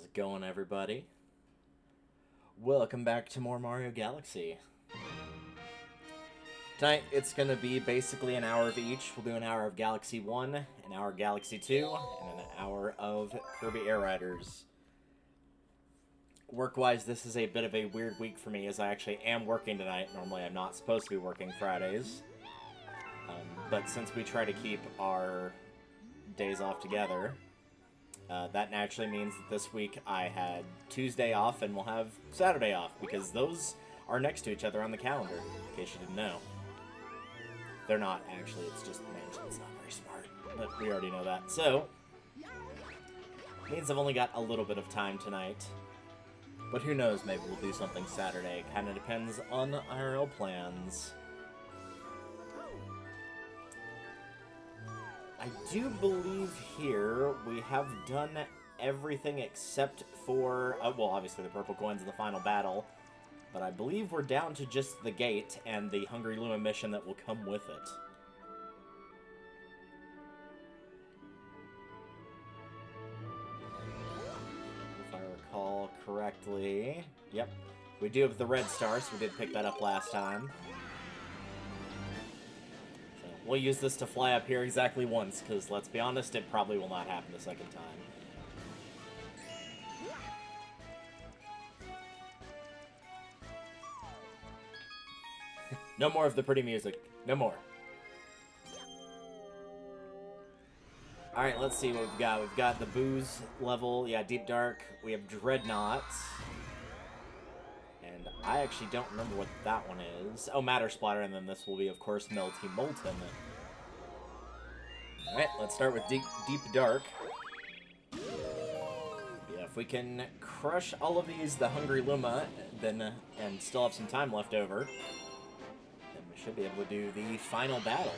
it going, everybody? Welcome back to more Mario Galaxy. Tonight, it's going to be basically an hour of each. We'll do an hour of Galaxy 1, an hour of Galaxy 2, and an hour of Kirby Air Riders. Work-wise, this is a bit of a weird week for me, as I actually am working tonight. Normally, I'm not supposed to be working Fridays. But since we try to keep our days off together, that naturally means that this week I had Tuesday off and we'll have Saturday off, because those are next to each other on the calendar, in case you didn't know. They're not, actually, it's just Mansion's not very smart, but we already know that. So, means I've only got a little bit of time tonight. But who knows, maybe we'll do something Saturday. Kinda depends on IRL plans. I do believe here we have done everything except for, well, obviously the purple coins in the final battle, but I believe we're down to just the gate and the Hungry Luma mission that will come with it. If I recall correctly, yep, we do have the red star, so we did pick that up last time. We'll use this to fly up here exactly once, because let's be honest, it probably will not happen the second time. No more of the pretty music. No more. Alright, let's see what we've got. We've got the booze level. Yeah, Deep Dark. We have Dreadnought. And I actually don't remember what that one is. Oh, Matter Splatter, and then this will be, of course, Melty Molten. Alright, let's start with Deep Dark. Yeah, if we can crush all of these, the Hungry Luma, then and still have some time left over, then we should be able to do the final battle.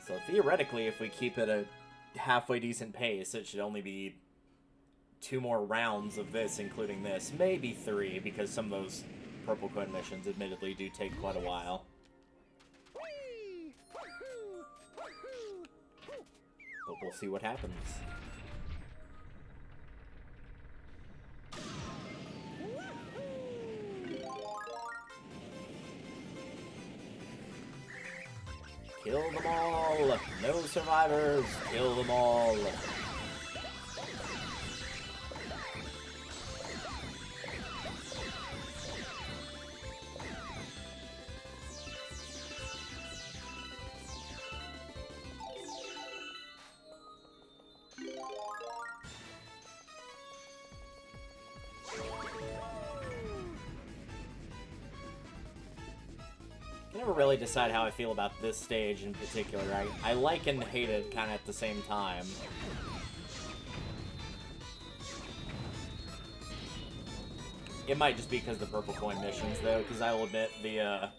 So theoretically, if we keep it a halfway decent pace, it should only be 2 more rounds of this, including this. Maybe 3, because some of those purple coin missions admittedly do take quite a while. But we'll see what happens. Kill them all! No survivors! Kill them all! I never really decide how I feel about this stage in particular. I like and hate it kind of at the same time. It might just be because of the purple coin missions, though, because I will admit the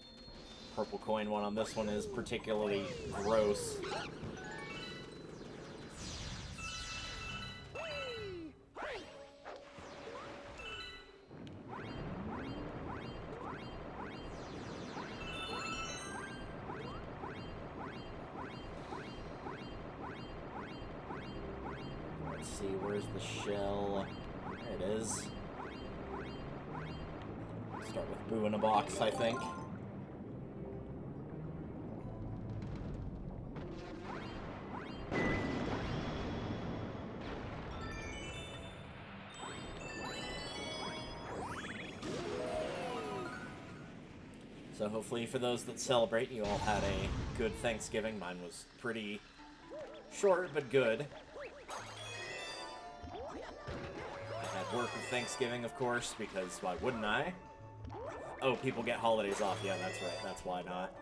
purple coin one on this one is particularly gross. Let's see, where's the shell? There it is. Start with Boo in a box, I think. So hopefully for those that celebrate, you all had a good Thanksgiving. Mine was pretty short, but good. I had work with Thanksgiving, of course, because why wouldn't I? Oh, people get holidays off. Yeah, that's right. That's why not.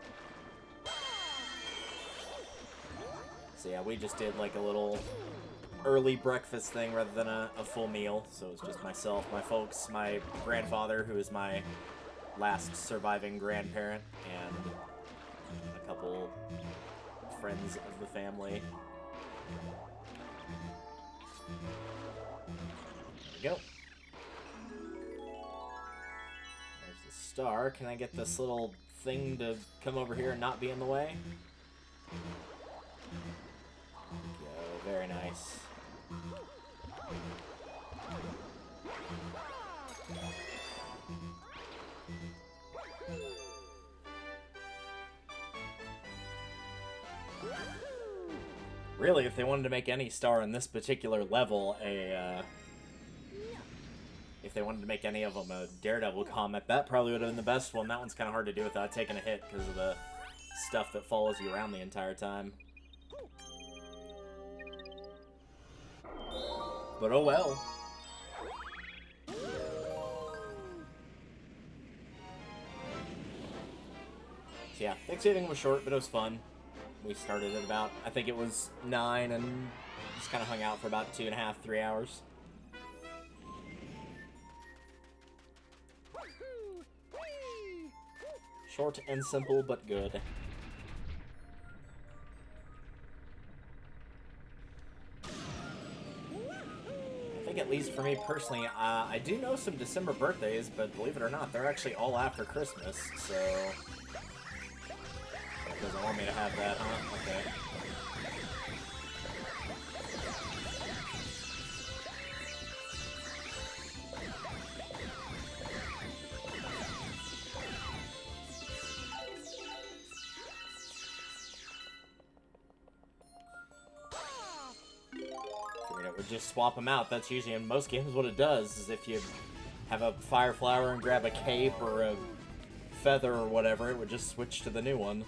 So yeah, we just did like a little early breakfast thing rather than a full meal. So it was just myself, my folks, my grandfather, who is my last surviving grandparent, and a couple friends of the family. There we go. There's the star. Can I get this little thing to come over here and not be in the way? Very nice. Really, if they wanted to make any star in this particular level if they wanted to make any of them a Daredevil comet, that probably would have been the best one. That one's kind of hard to do without taking a hit because of the stuff that follows you around the entire time. But oh well. So yeah, Thanksgiving was short, but it was fun. We started at about, I think it was 9, and just kind of hung out for about 2.5, 3 hours. Short and simple, but good. I think at least for me personally, I do know some December birthdays, but believe it or not, they're actually all after Christmas, so... Doesn't want me to have that, huh? Okay. Figured it would just swap them out. That's usually in most games what it does, is if you have a fire flower and grab a cape or a feather or whatever, it would just switch to the new one.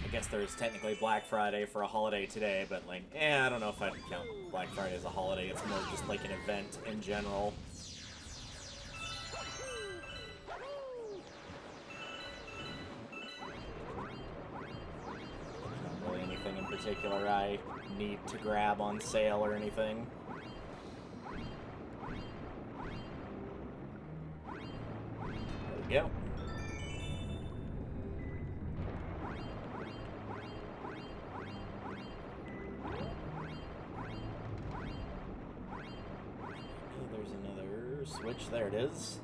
I guess there's technically Black Friday for a holiday today, but like, I don't know if I'd count Black Friday as a holiday. It's more just like an event in general. Not really anything in particular I need to grab on sale or anything. There we go. Switch, there it is.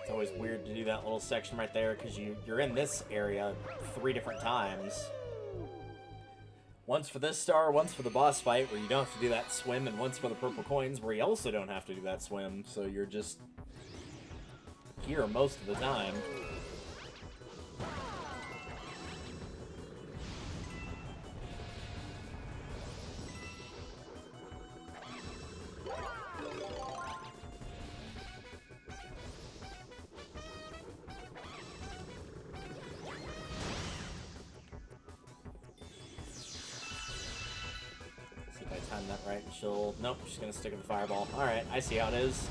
It's always weird to do that little section right there because you're in this area 3 different times. Once for this star, once for the boss fight, where you don't have to do that swim, and once for the purple coins, where you also don't have to do that swim, so you're just here most of the time. Time that right, and she'll... Nope, she's gonna stick with the fireball. Alright, I see how it is.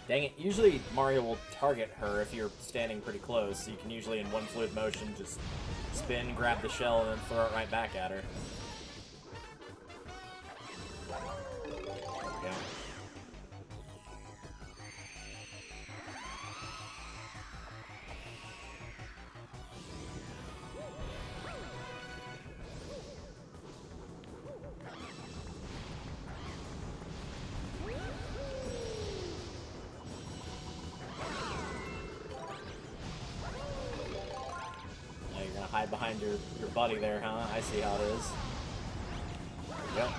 Dang it, usually Mario will target her if you're standing pretty close, so you can usually in one fluid motion just spin, grab the shell, and then throw it right back at her. There we go. Hide behind your buddy there, huh? I see how it is. Yep.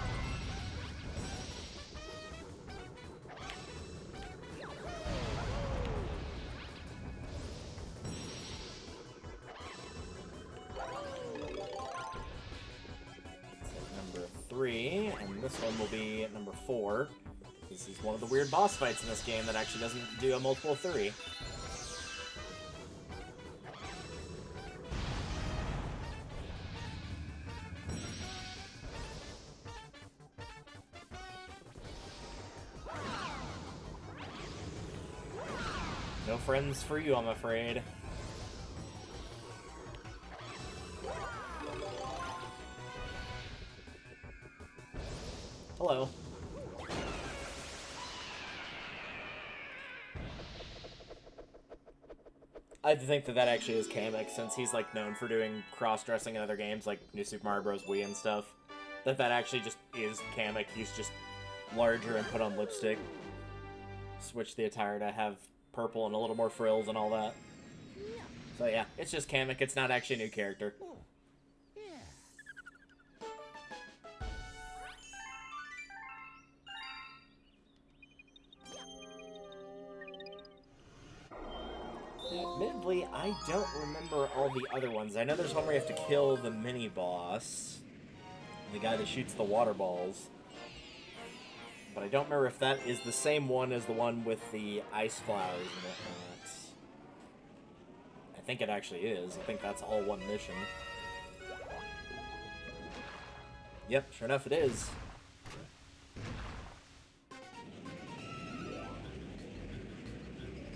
So number 3, and this one will be at number 4. This is one of the weird boss fights in this game that actually doesn't do a multiple of 3. No friends for you, I'm afraid. Hello. I think that that actually is Kamek, since he's like known for doing cross-dressing in other games like New Super Mario Bros. Wii and stuff. That actually just is Kamek. He's just larger and put on lipstick. Switch the attire to have purple and a little more frills and all that. So yeah, it's just Kamek. It's not actually a new character. Admittedly, I don't remember all the other ones. I know there's one where you have to kill the mini-boss. The guy that shoots the water balls. But I don't remember if that is the same one as the one with the ice flowers and whatnot. I think it actually is. I think that's all one mission. Yep, sure enough it is.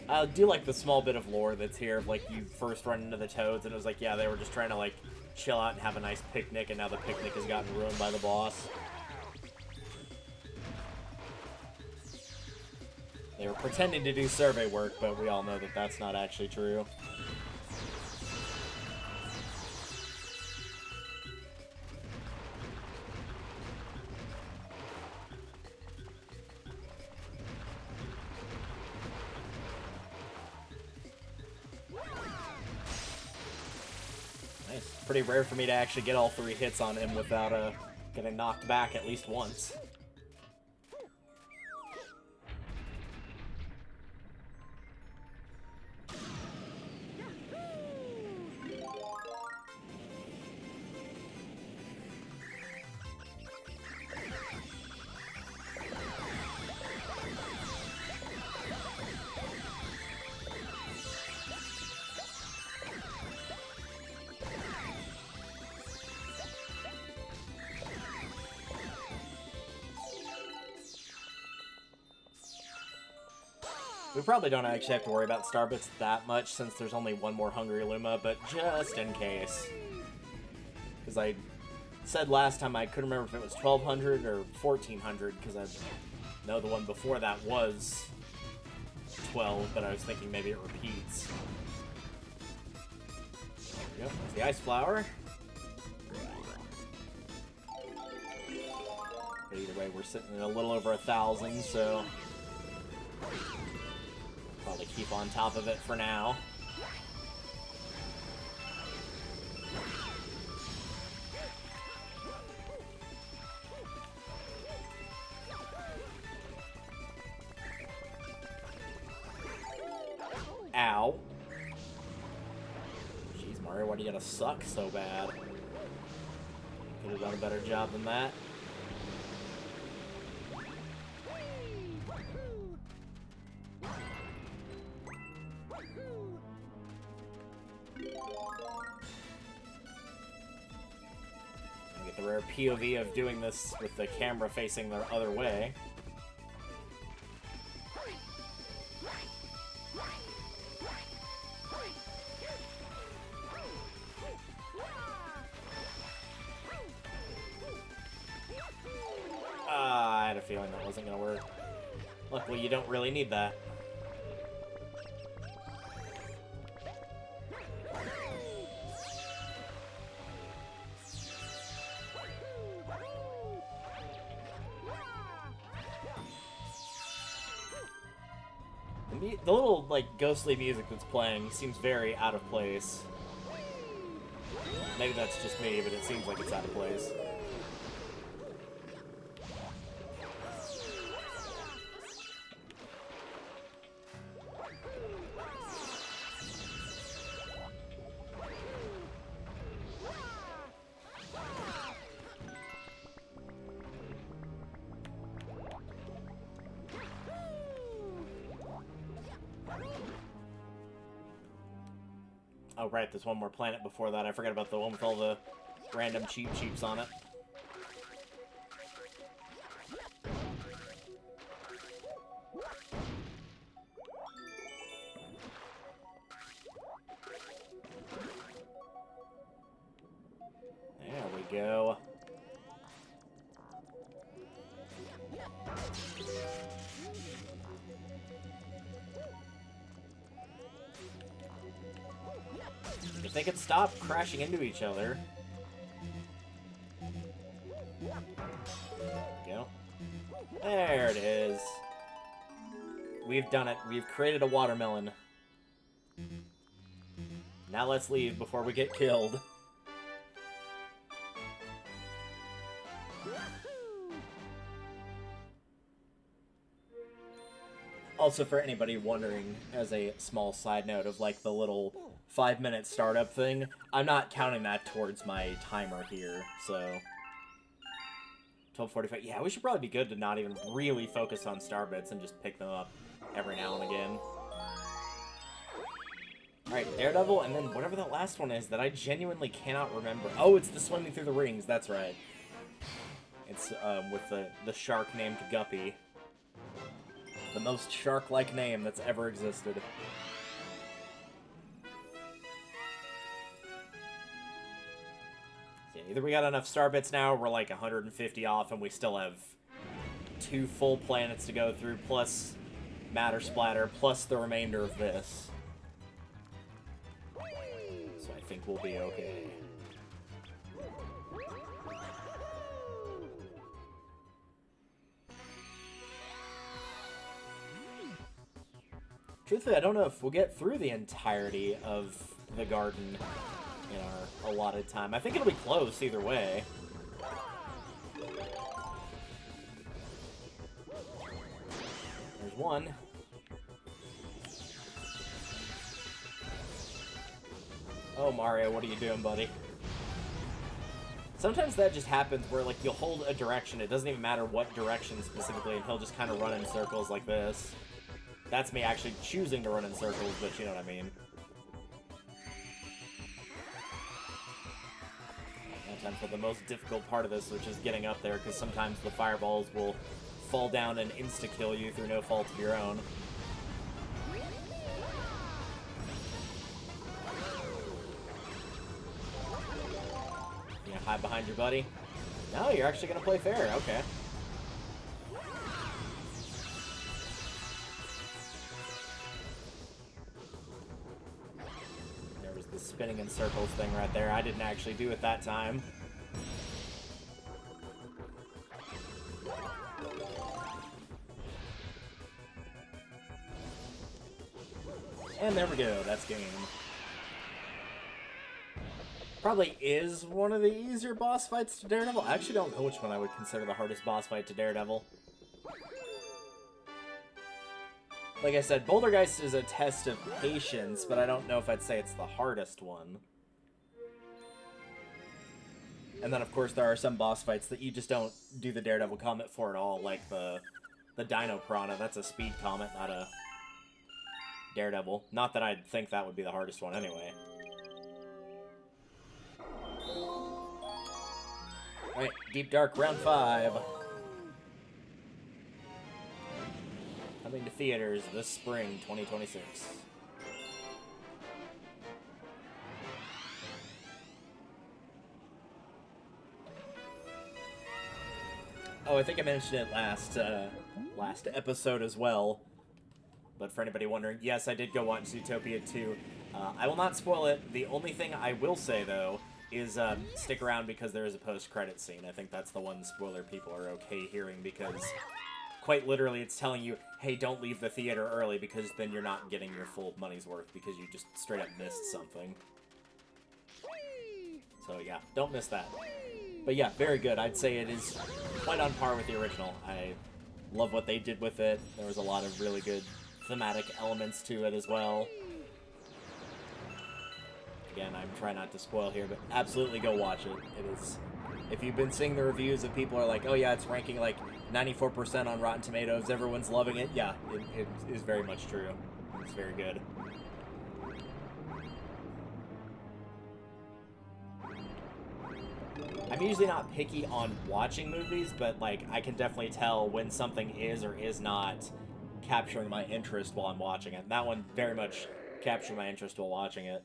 I do like the small bit of lore that's here. Like, you first run into the Toads, and it was like, yeah, they were just trying to, like, chill out and have a nice picnic, and now the picnic has gotten ruined by the boss. They were pretending to do survey work, but we all know that that's not actually true. Pretty rare for me to actually get all 3 hits on him without getting knocked back at least once. We probably don't actually have to worry about Starbits that much, since there's only one more Hungry Luma, but just in case. Because I said last time I couldn't remember if it was 1200 or 1400, because I know the one before that was 12, but I was thinking maybe it repeats. Yep, there's the Ice Flower. But either way, we're sitting at a little over 1,000, so probably keep on top of it for now. Ow. Jeez, Mario, why do you gotta suck so bad? Could have done a better job than that. Get the rare POV of doing this with the camera facing the other way. I had a feeling that wasn't going to work. Luckily, you don't really need that. The little, like, ghostly music that's playing seems very out of place. Maybe that's just me, but it seems like it's out of place. Oh, right, there's one more planet before that. I forgot about the one with all the random cheeps on it. If they could stop crashing into each other. There we go. There it is. We've done it. We've created a watermelon. Now let's leave before we get killed. Also, for anybody wondering, as a small side note of like the little 5-minute startup thing, I'm not counting that towards my timer here, so 12:45. Yeah, we should probably be good to not even really focus on star bits and just pick them up every now and again. Alright, Daredevil, and then whatever that last one is that I genuinely cannot remember. Oh, it's the swimming through the rings, that's right. It's with the shark named Guppy. The most shark-like name that's ever existed. So yeah, either we got enough star bits now, or we're like 150 off, and we still have 2 full planets to go through, plus Matter Splatter, plus the remainder of this. So I think we'll be okay. Truthfully, I don't know if we'll get through the entirety of the garden in our allotted time. I think it'll be close either way. There's one. Oh, Mario, what are you doing, buddy? Sometimes that just happens where, like, you'll hold a direction. It doesn't even matter what direction specifically, and he'll just kind of run in circles like this. That's me actually choosing to run in circles, but you know what I mean. Now time for the most difficult part of this, which is getting up there, because sometimes the fireballs will fall down and insta-kill you through no fault of your own. You gonna hide behind your buddy? No, you're actually gonna play fair, okay. Spinning in circles thing right there. I didn't actually do it that time. And there we go. That's game. Probably is one of the easier boss fights to Daredevil. I actually don't know which one I would consider the hardest boss fight to Daredevil. Like I said, Bouldergeist is a test of patience, but I don't know if I'd say it's the hardest one. And then, of course, there are some boss fights that you just don't do the Daredevil Comet for at all, like the Dino Piranha. That's a speed comet, not a Daredevil. Not that I'd think that would be the hardest one anyway. Alright, Deep Dark, round 5. Coming to theaters this spring, 2026. Oh, I think I mentioned it last episode as well. But for anybody wondering, yes, I did go watch Zootopia 2. I will not spoil it. The only thing I will say, though, is stick around because there is a post-credit scene. I think that's the one spoiler people are okay hearing because quite literally it's telling you, hey, don't leave the theater early because then you're not getting your full money's worth because you just straight up missed something. So yeah, don't miss that. But yeah, very good. I'd say it is quite on par with the original. I love what they did with it. There was a lot of really good thematic elements to it as well. Again, I'm trying not to spoil here, but absolutely go watch it. It is... If you've been seeing the reviews of people are like, oh yeah, it's ranking like 94% on Rotten Tomatoes, everyone's loving it, yeah, it is very much true. It's very good. I'm usually not picky on watching movies, but like I can definitely tell when something is or is not capturing my interest while I'm watching it. And that one very much captured my interest while watching it.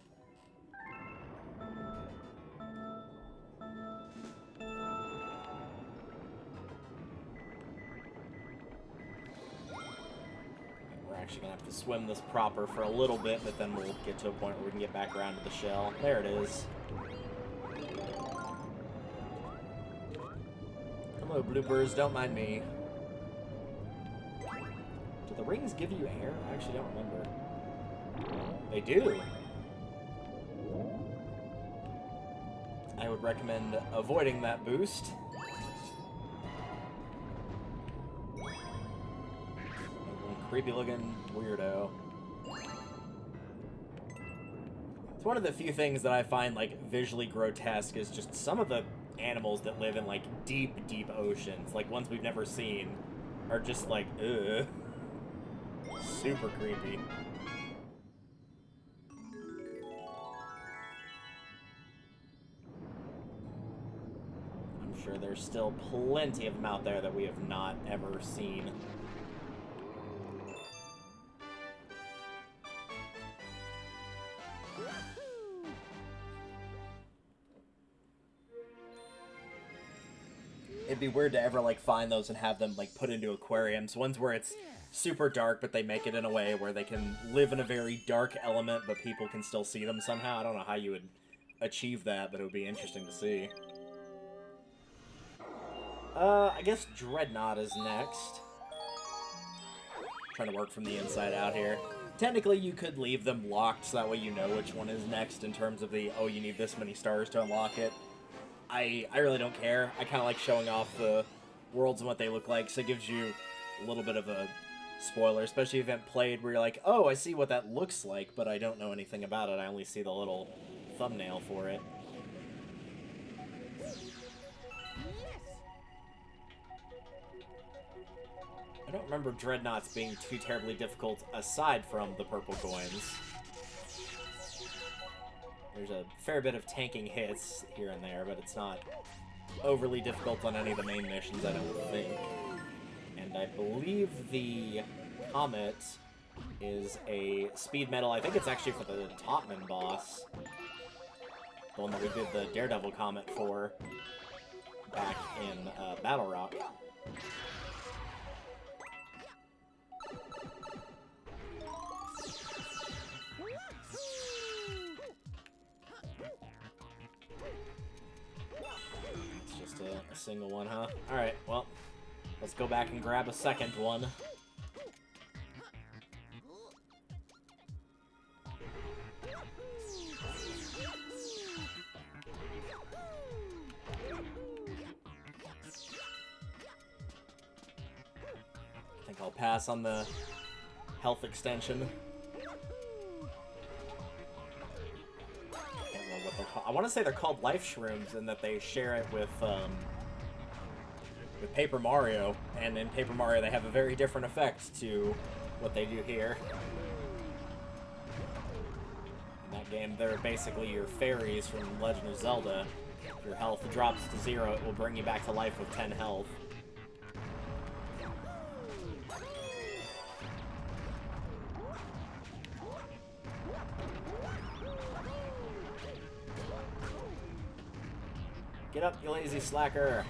actually gonna have to swim this proper for a little bit, but then we'll get to a point where we can get back around to the shell. There it is. Hello, bloopers. Don't mind me. Do the rings give you air? I actually don't remember. They do. I would recommend avoiding that boost. Creepy looking weirdo. It's one of the few things that I find like visually grotesque is just some of the animals that live in like deep, deep oceans, like ones we've never seen, are just like, ugh. Super creepy. I'm sure there's still plenty of them out there that we have not ever seen. It'd be weird to ever, like, find those and have them, like, put into aquariums. Ones where it's super dark, but they make it in a way where they can live in a very dark element, but people can still see them somehow. I don't know how you would achieve that, but it would be interesting to see. I guess Dreadnought is next. Trying to work from the inside out here. Technically, you could leave them locked, so that way you know which one is next in terms of the, oh, you need this many stars to unlock it. I really don't care. I kind of like showing off the worlds and what they look like, so it gives you a little bit of a spoiler, especially if you haven't played, where you're like, oh, I see what that looks like, but I don't know anything about it. I only see the little thumbnail for it. I don't remember Dreadnoughts being too terribly difficult aside from the purple coins. There's a fair bit of tanking hits here and there, but it's not overly difficult on any of the main missions, I don't think. And I believe the Comet is a speed medal. I think it's actually for the Topman boss. The one that we did the Daredevil Comet for back in Battle Rock. A single one, huh? Alright, well, let's go back and grab a second one. I think I'll pass on the health extension. I can't remember what they're called. I want to say they're called life shrooms and that they share it with Paper Mario, and in Paper Mario they have a very different effect to what they do here. In that game, they're basically your fairies from Legend of Zelda. If your health drops to 0, it will bring you back to life with 10 health. Get up, you lazy slacker!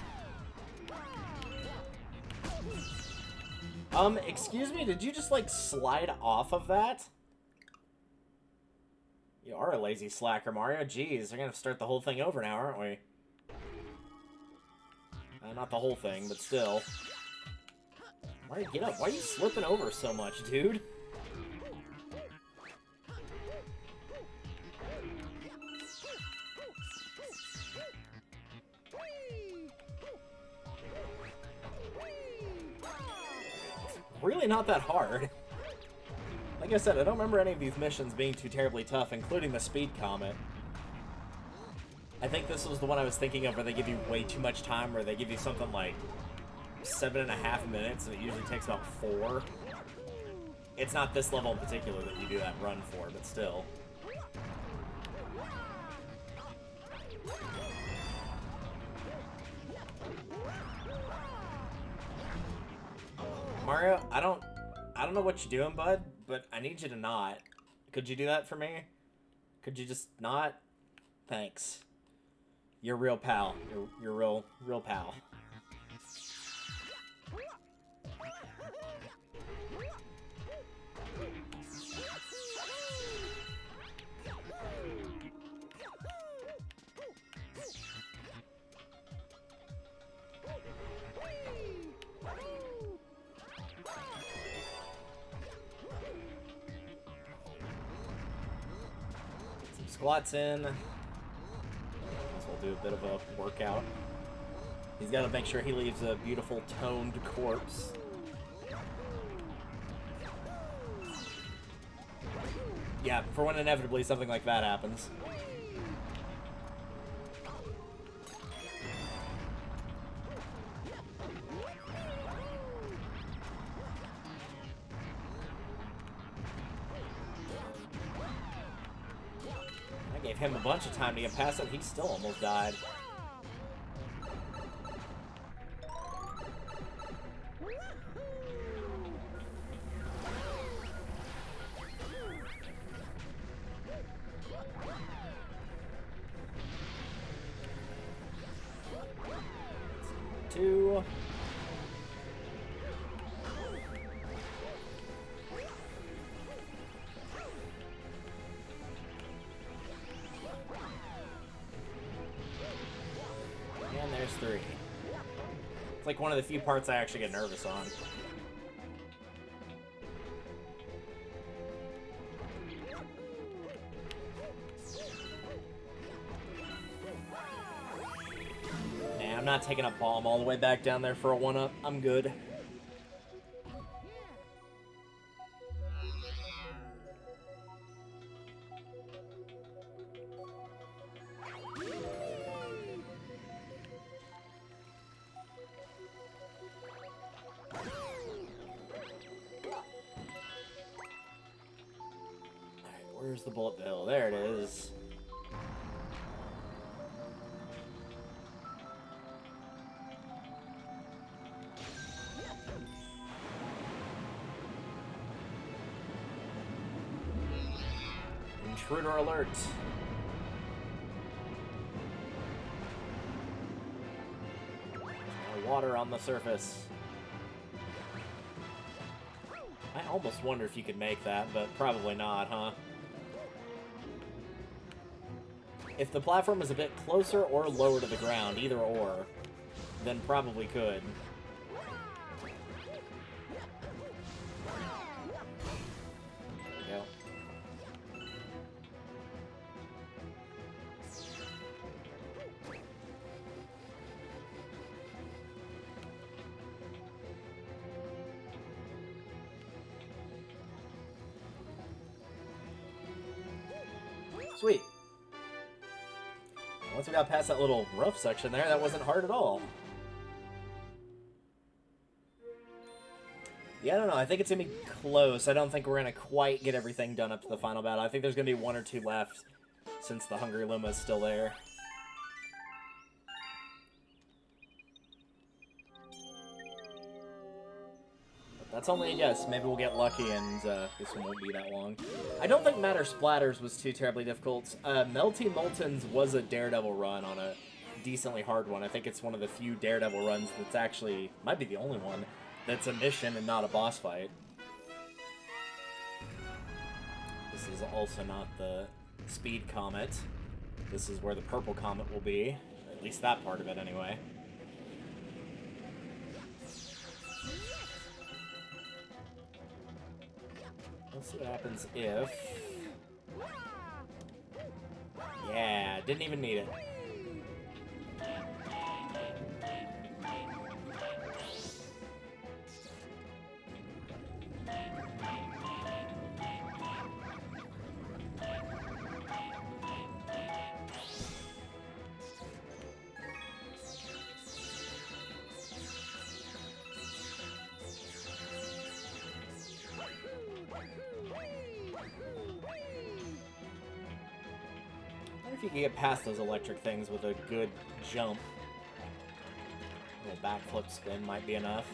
Excuse me, did you just, like, slide off of that? You are a lazy slacker, Mario. Jeez, they're gonna start the whole thing over now, aren't we? Not the whole thing, but still. Mario, get up. Why are you slipping over so much, dude? Really not that hard. Like I said, I don't remember any of these missions being too terribly tough, including the Speed Comet. I think this was the one I was thinking of where they give you way too much time, where they give you something like 7.5 minutes, and it usually takes about 4. It's not this level in particular that you do that run for, but still. Mario, I don't know what you're doing, bud, but I need you to not. Could you do that for me? Could you just not? Thanks. You're a real pal. You're real pal. Squats in. Guess we'll do a bit of a workout. He's got to make sure he leaves a beautiful toned corpse. Yeah, for when inevitably something like that happens. I gave him a bunch of time to get past it. He still almost died. Two. And there's three. It's like one of the few parts I actually get nervous on. I'm not taking a bomb all the way back down there for a 1-up. I'm good. Alright, where's the bullet bill? There it is. Intruder alert. No water on the surface. I almost wonder if you could make that, but probably not, huh? If the platform is a bit closer or lower to the ground, either or, then probably could. Sweet. Once we got past that little rough section there, that wasn't hard at all. Yeah, I don't know. I think it's going to be close. I don't think we're going to quite get everything done up to the final battle. I think there's going to be 1 or 2 left since the Hungry Luma is still there. That's only a guess. Maybe we'll get lucky and this one won't be that long. I don't think Matter Splatters was too terribly difficult. Melty Moltens was a Daredevil run on a decently hard one. I think it's one of the few Daredevil runs that's actually, might be the only one, that's a mission and not a boss fight. This is also not the Speed Comet. This is where the Purple Comet will be. At least that part of it, anyway. Let's see what happens if... Yeah, didn't even need it. If you can get past those electric things with a good jump. A little backflip spin might be enough.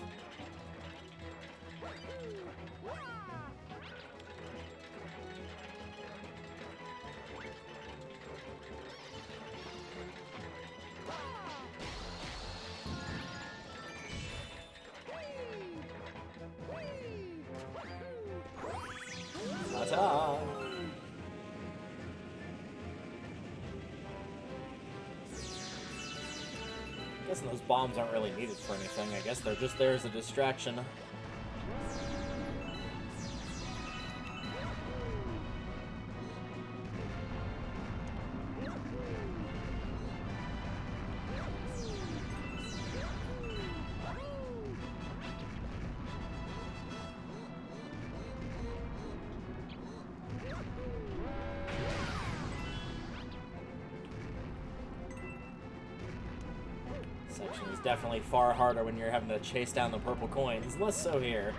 Ta-ta! I guess those bombs aren't really needed for anything. I guess they're just there as a distraction. It's definitely far harder when you're having to chase down the purple coins. Less so here.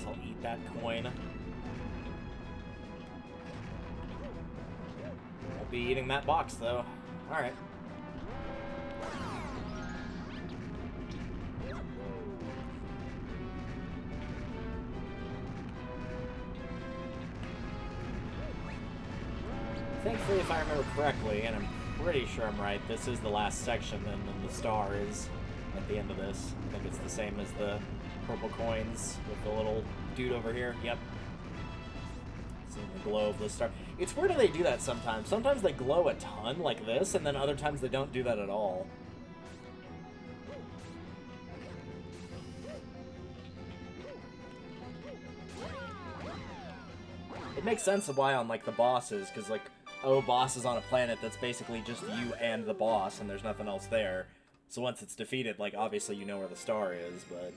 I'll eat that coin. Won't be eating that box, though. Alright. Thankfully, if I remember correctly, and I'm pretty sure I'm right, this is the last section, and then the star is at the end of this. I think it's the same as the purple coins with the little dude over here. Yep. Seeing the glow of the star. It's weird how they do that sometimes. Sometimes they glow a ton like this, and then other times they don't do that at all. It makes sense of why on, like, the bosses, because, like, oh, boss is on a planet that's basically just you and the boss, and there's nothing else there. So once it's defeated, like, obviously you know where the star is, but...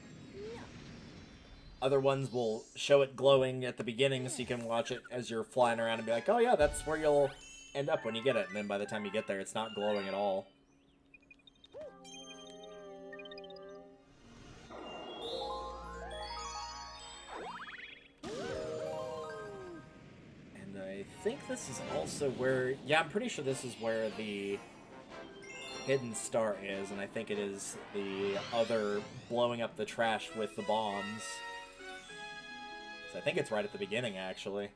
Other ones will show it glowing at the beginning so you can watch it as you're flying around and be like, oh yeah, that's where you'll end up when you get it. And then by the time you get there, it's not glowing at all. And I think this is also where... Yeah, I'm pretty sure this is where the hidden star is. And I think it is the other blowing up the trash with the bombs. I think it's right at the beginning, actually.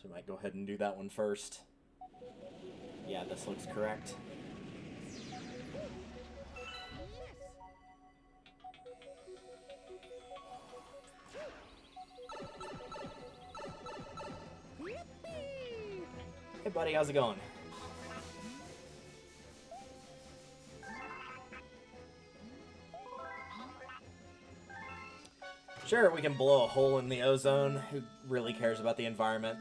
So we might go ahead and do that one first. Yeah, this looks correct. Hey, buddy, how's it going? Sure, we can blow a hole in the ozone. Who really cares about the environment?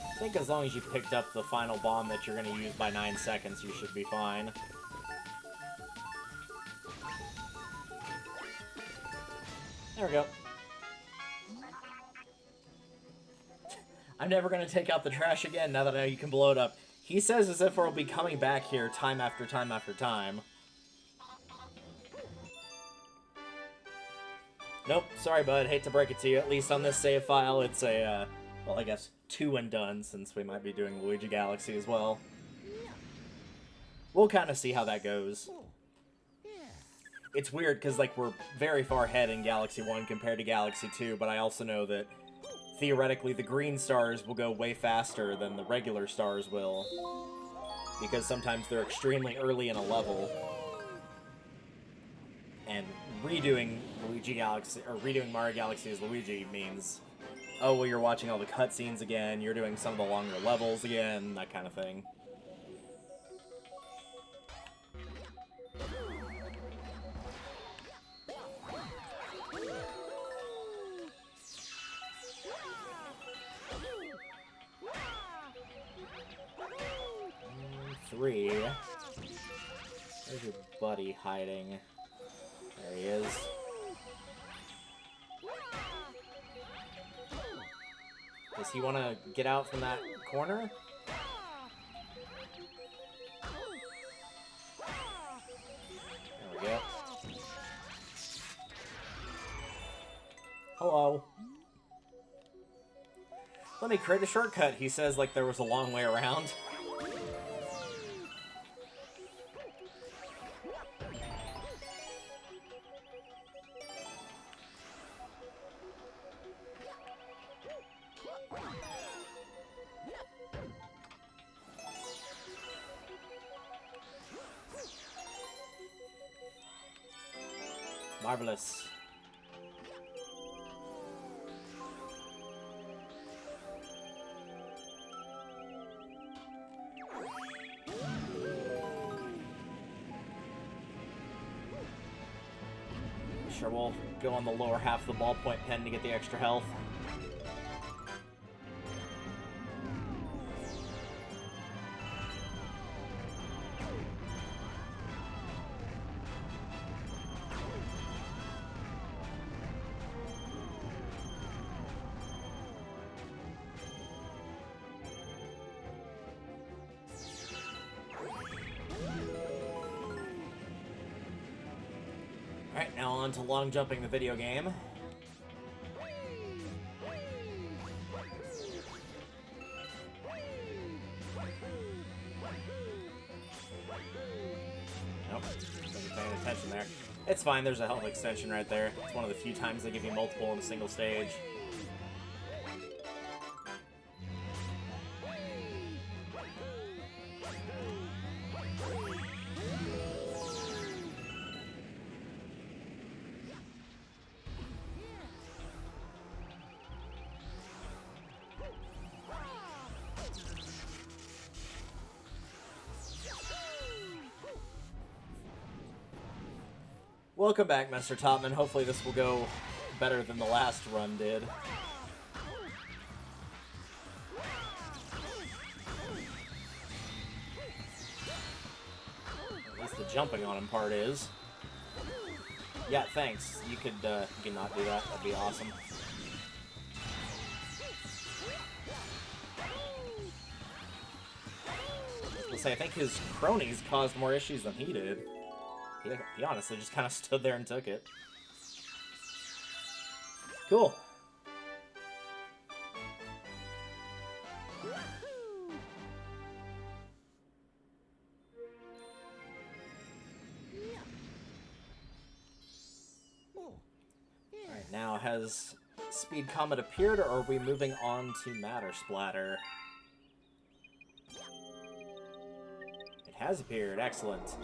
I think as long as you picked up the final bomb that you're going to use by 9 seconds, you should be fine. There we go. I'm never going to take out the trash again now that I know you can blow it up. He says as if we'll be coming back here time after time after time. Nope, sorry bud, hate to break it to you. At least on this save file, it's a, well, I guess 2 and done, since we might be doing Luigi Galaxy as well. We'll kind of see how that goes. It's weird, because, like, we're very far ahead in Galaxy 1 compared to Galaxy 2, but I also know that, theoretically, the green stars will go way faster than the regular stars will. Because sometimes they're extremely early in a level. And redoing Luigi Galaxy, or redoing Mario Galaxy as Luigi means, oh, well, you're watching all the cutscenes again, you're doing some of the longer levels again, that kind of thing. Three. Where's your buddy hiding? There he is. Does he want to get out from that corner? There we go. Hello. Let me create a shortcut, he says, like there was a long way around. Marvelous. Sure, we'll go on the lower half of the ballpoint pen to get the extra health. Alright, now on to long jumping the video game. Nope, wasn't paying attention there. It's fine, there's a health extension right there. It's one of the few times they give you multiple in a single stage. Welcome back, Mr. Topman. Hopefully this will go better than the last run did. At least the jumping on him part is. Yeah, thanks. You could not do that. That'd be awesome. I'll say, I think his cronies caused more issues than he did. He honestly just kind of stood there and took it. Cool. Alright, now has Speed Comet appeared, or are we moving on to Matter Splatter? It has appeared, excellent.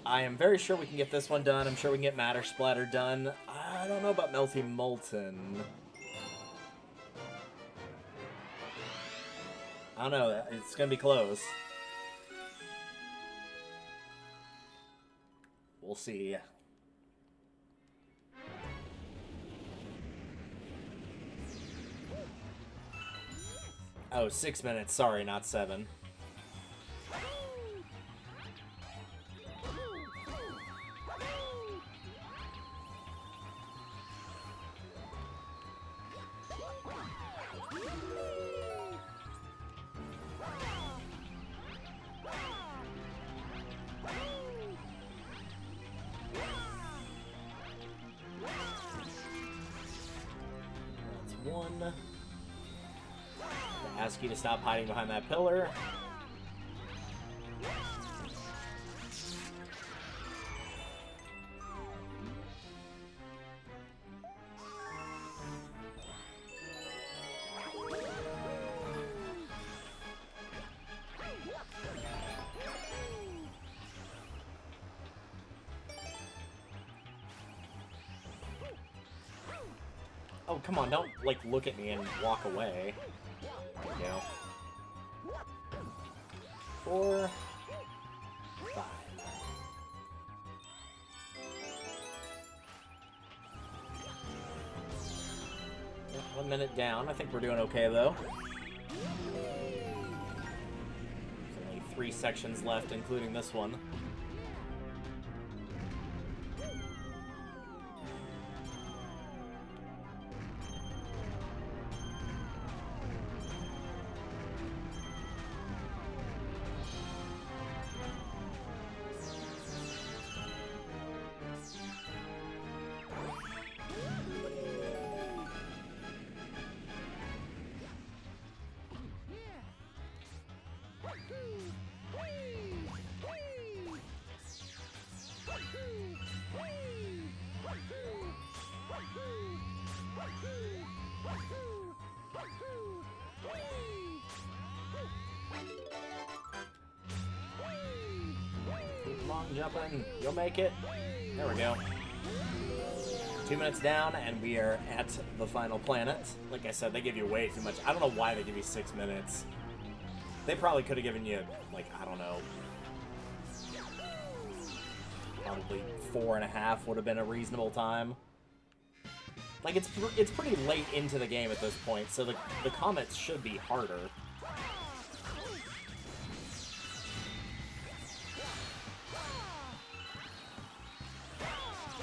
I am very sure we can get this one done. I'm sure we can get Matter Splatter done. I don't know about Melty Molten. I don't know. It's going to be close. We'll see. Oh, 6 minutes. Sorry, not 7. Ask you to stop hiding behind that pillar. Oh, come on, don't, like, look at me and walk away. You know. 4, 5. Yeah, 1 minute down. I think we're doing okay, though. There's only 3 sections left, including this one. Keep long jumping. You'll make it. There we go. 2 minutes down, and we are at the final planet. Like I said, they give you way too much. I don't know why they give you 6 minutes. They probably could have given you, like, I don't know. Probably 4.5 would have been a reasonable time. Like, it's pretty late into the game at this point, so the comets should be harder.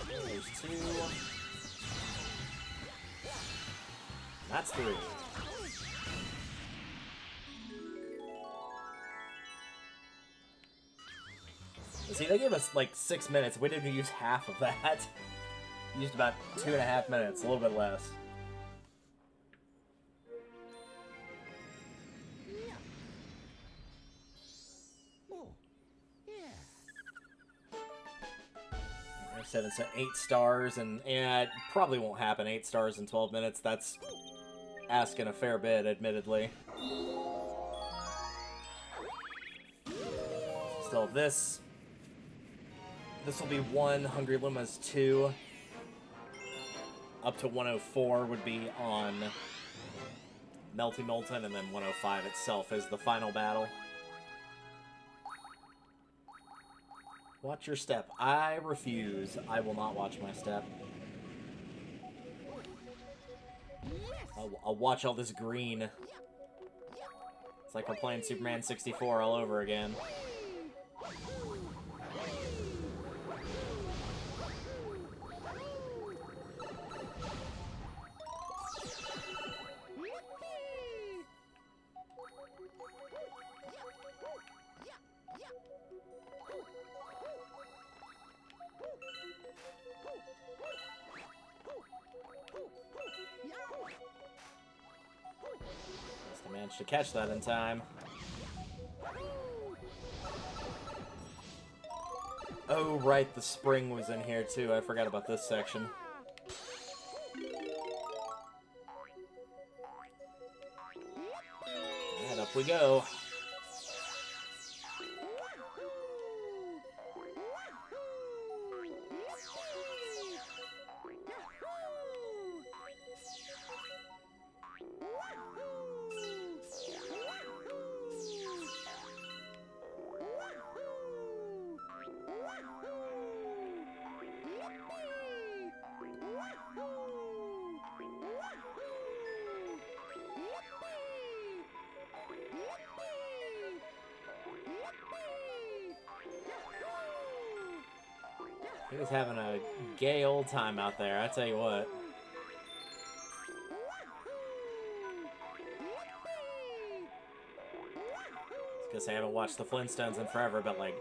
There's 2. That's 3. See, they gave us like 6 minutes. We didn't use half of that. We used about 2.5 minutes, a little bit less. There's 7, so 8 stars, and yeah, it probably won't happen. 8 stars in 12 minutes. That's asking a fair bit, admittedly. Still, this will be 1, Hungry Luma's 2. Up to 104 would be on Melty Molten, and then 105 itself is the final battle. Watch your step. I refuse. I will not watch my step. I'll watch all this green. It's like we're playing Superman 64 all over again. I managed to catch that in time. Oh, right, the spring was in here too. I forgot about this section. And up we go. He was having a gay old time out there, I tell you what. Guess I haven't watched the Flintstones in forever, but like,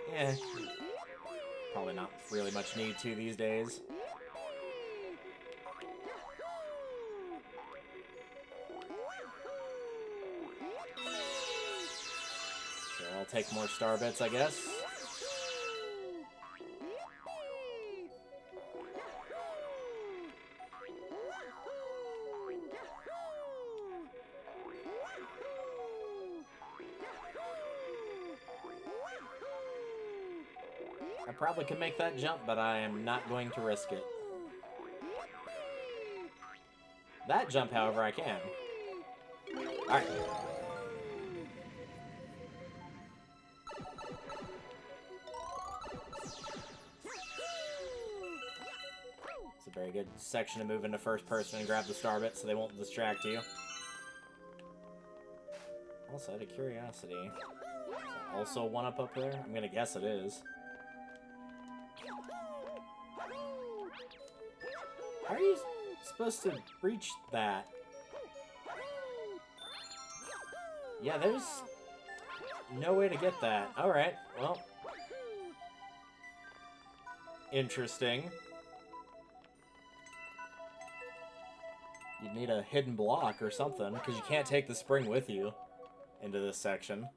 probably not really much need to these days. So I'll take more star bits, I guess. I probably could make that jump, but I am not going to risk it. That jump, however, I can. Alright. It's a very good section to move into first person and grab the star bit so they won't distract you. Also, out of curiosity, is there also one up there? I'm gonna guess it is. How are you supposed to reach that? Yeah, there's no way to get that. Alright, well. Interesting. You'd need a hidden block or something, because you can't take the spring with you into this section.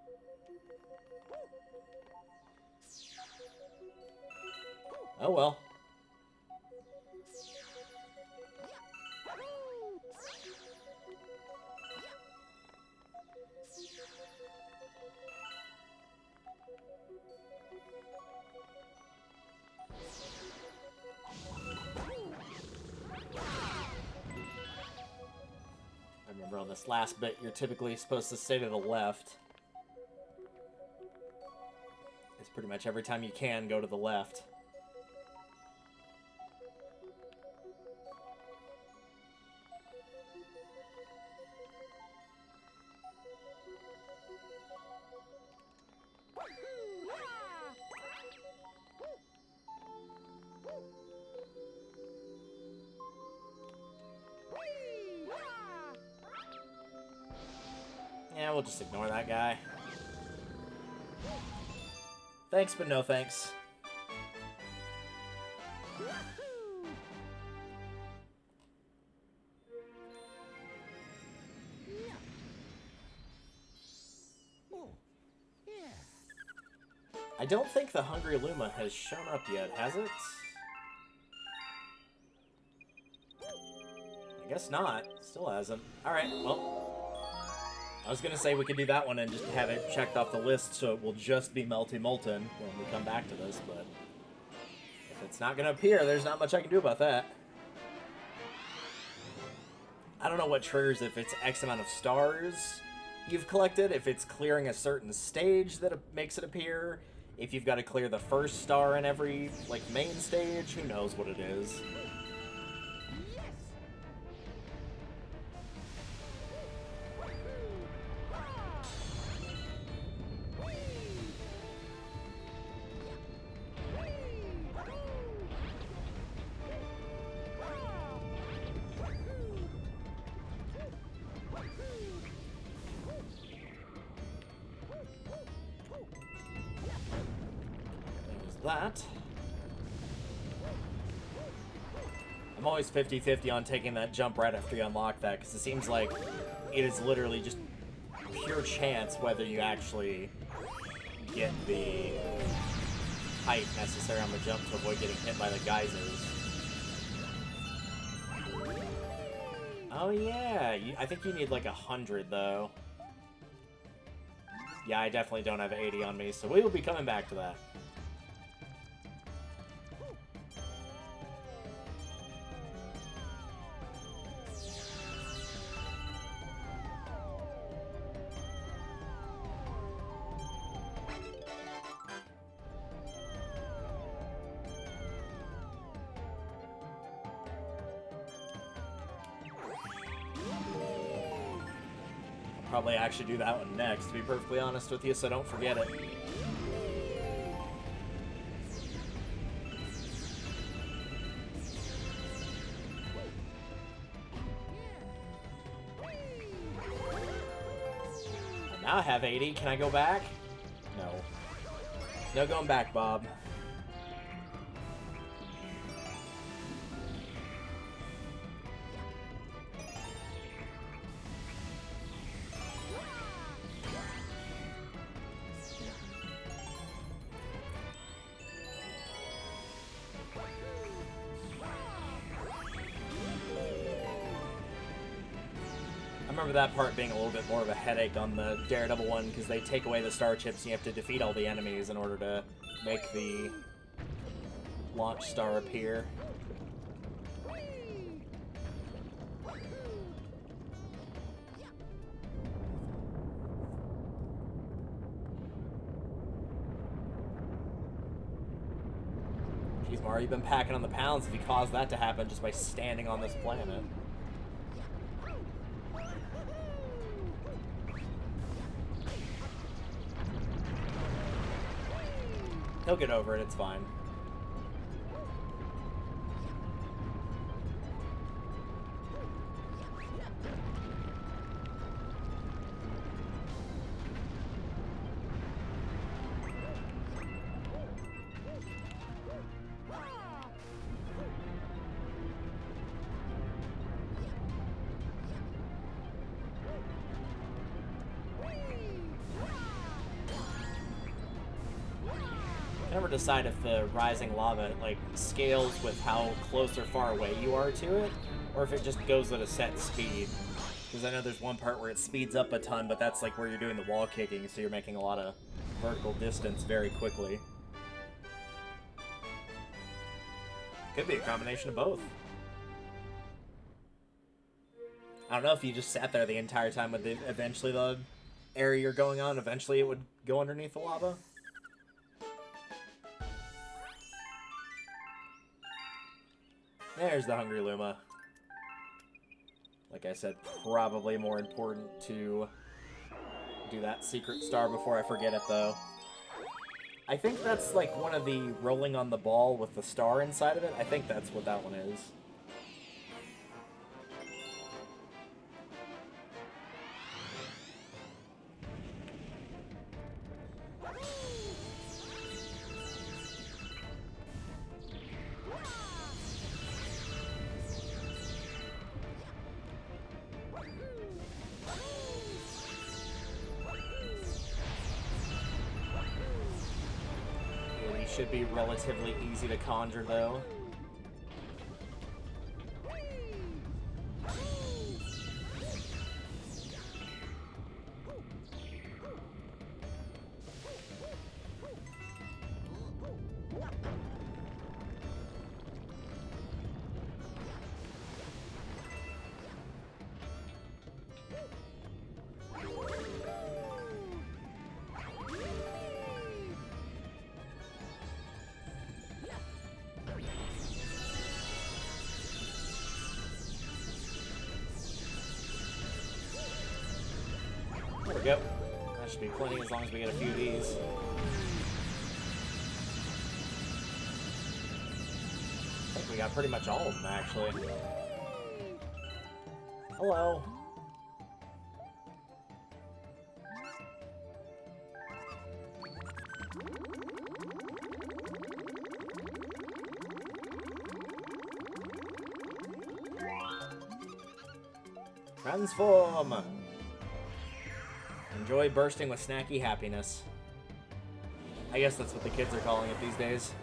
Oh well. on this last bit, you're typically supposed to stay to the left. It's pretty much every time you can, go to the left. Yeah, we'll just ignore that guy. Thanks, but no thanks. I don't think the Hungry Luma has shown up yet, has it? I guess not. Still hasn't. Alright, well... I was gonna say we could do that one and just have it checked off the list so it will just be Melty Molten when we come back to this, but... if it's not gonna appear, there's not much I can do about that. I don't know what triggers if it's X amount of stars you've collected, if it's clearing a certain stage that makes it appear, if you've got to clear the first star in every, like, main stage, who knows what it is. That. I'm always 50-50 on taking that jump right after you unlock that, because it seems like it is literally just pure chance whether you actually get the height necessary on the jump to avoid getting hit by the geysers. Oh yeah, I think you need like 100 though. Yeah, I definitely don't have 80 on me, so we will be coming back to that. Probably actually do that one next, to be perfectly honest with you, so don't forget it. Now I have 80. Can I go back? No. No going back, Bob. I remember that part being a little bit more of a headache on the Daredevil one, because they take away the star chips and you have to defeat all the enemies in order to make the launch star appear. Jeez, Mario, you've been packing on the pounds if you caused that to happen just by standing on this planet. He'll get over it, it's fine. Never decide if the rising lava like scales with how close or far away you are to it, or if it just goes at a set speed. Because I know there's one part where it speeds up a ton, but that's like where you're doing the wall kicking, so you're making a lot of vertical distance very quickly. Could be a combination of both. I don't know if you just sat there the entire time, but eventually the area you're going on, eventually it would go underneath the lava. There's the Hungry Luma. Like I said, probably more important to do that secret star before I forget it, though. I think that's like one of the rolling on the ball with the star inside of it. I think that's what that one is. Should be relatively easy to conjure, though. There we go. That should be plenty as long as we get a few of these. I think we got pretty much all of them, actually. Hello. Transform! Enjoy bursting with snacky happiness. I guess that's what the kids are calling it these days.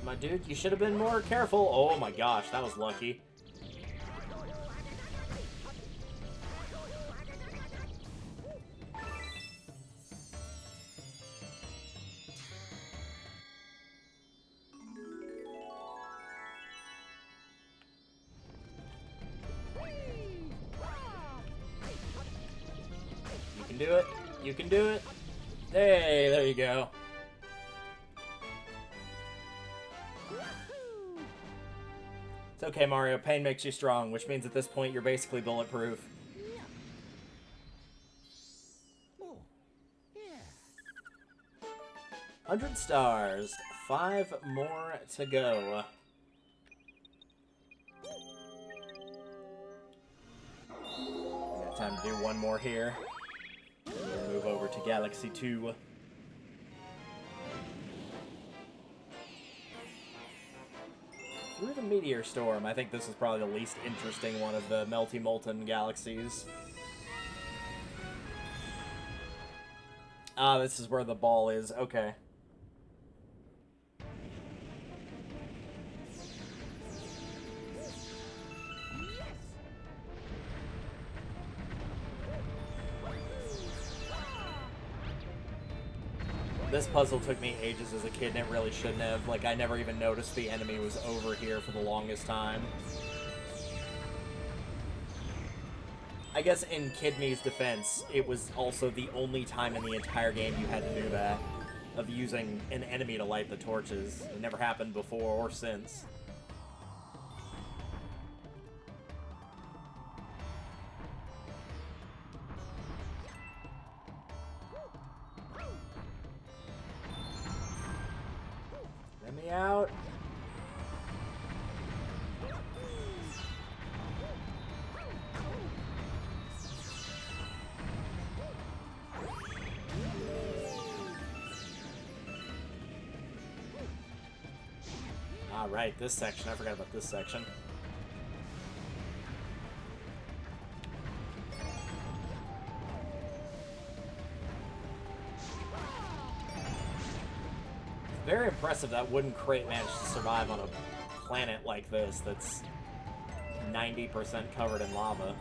My dude, you should have been more careful. Oh my gosh, that was lucky. You can do it. You can do it. Hey, there you go. It's okay, Mario. Pain makes you strong, which means at this point you're basically bulletproof. 100 stars. 5 more to go. We got time to do one more here. We'll move over to Galaxy 2. Through the Meteor Storm. I think this is probably the least interesting one of the Melty Molten galaxies. Ah, this is where the ball is. Okay. This puzzle took me ages as a kid, and it really shouldn't have. Like, I never even noticed the enemy was over here for the longest time. I guess in Kid Me's defense, it was also the only time in the entire game you had to do that, of using an enemy to light the torches. It never happened before or since. Let me out. Ah, right, this section. I forgot about this section. Very impressive that wooden crate managed to survive on a planet like this that's 90% covered in lava.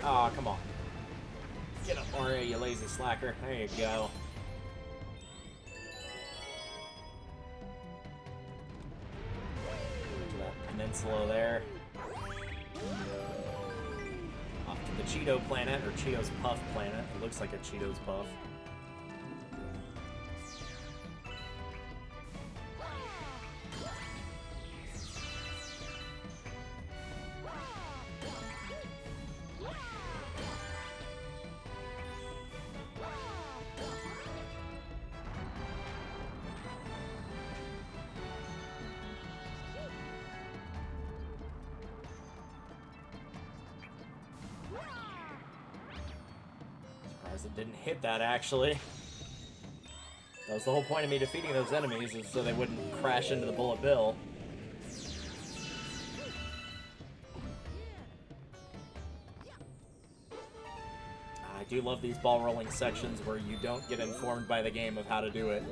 Aw, oh, come on. Get up, Mario, you lazy slacker. There you go. To that peninsula there. Off to the Cheeto planet, or Cheetos Puff planet. It looks like a Cheetos Puff. It didn't hit that, actually. That was the whole point of me defeating those enemies, is so they wouldn't crash into the bullet bill. I do love these ball rolling sections where you don't get informed by the game of how to do it.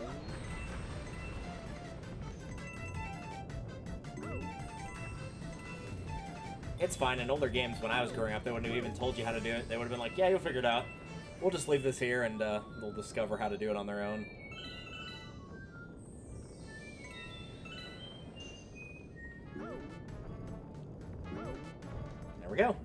It's fine. In older games, when I was growing up, they wouldn't have even told you how to do it. They would have been like, yeah, you'll figure it out. We'll just leave this here, and they'll discover how to do it on their own. There we go.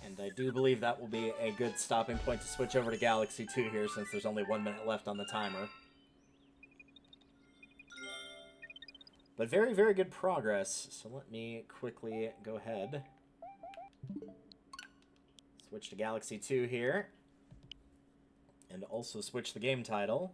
And I do believe that will be a good stopping point to switch over to Galaxy 2 here, since there's only 1 minute left on the timer. But very, very good progress. So let me quickly go ahead. Switch to Galaxy 2 here. And also switch the game title.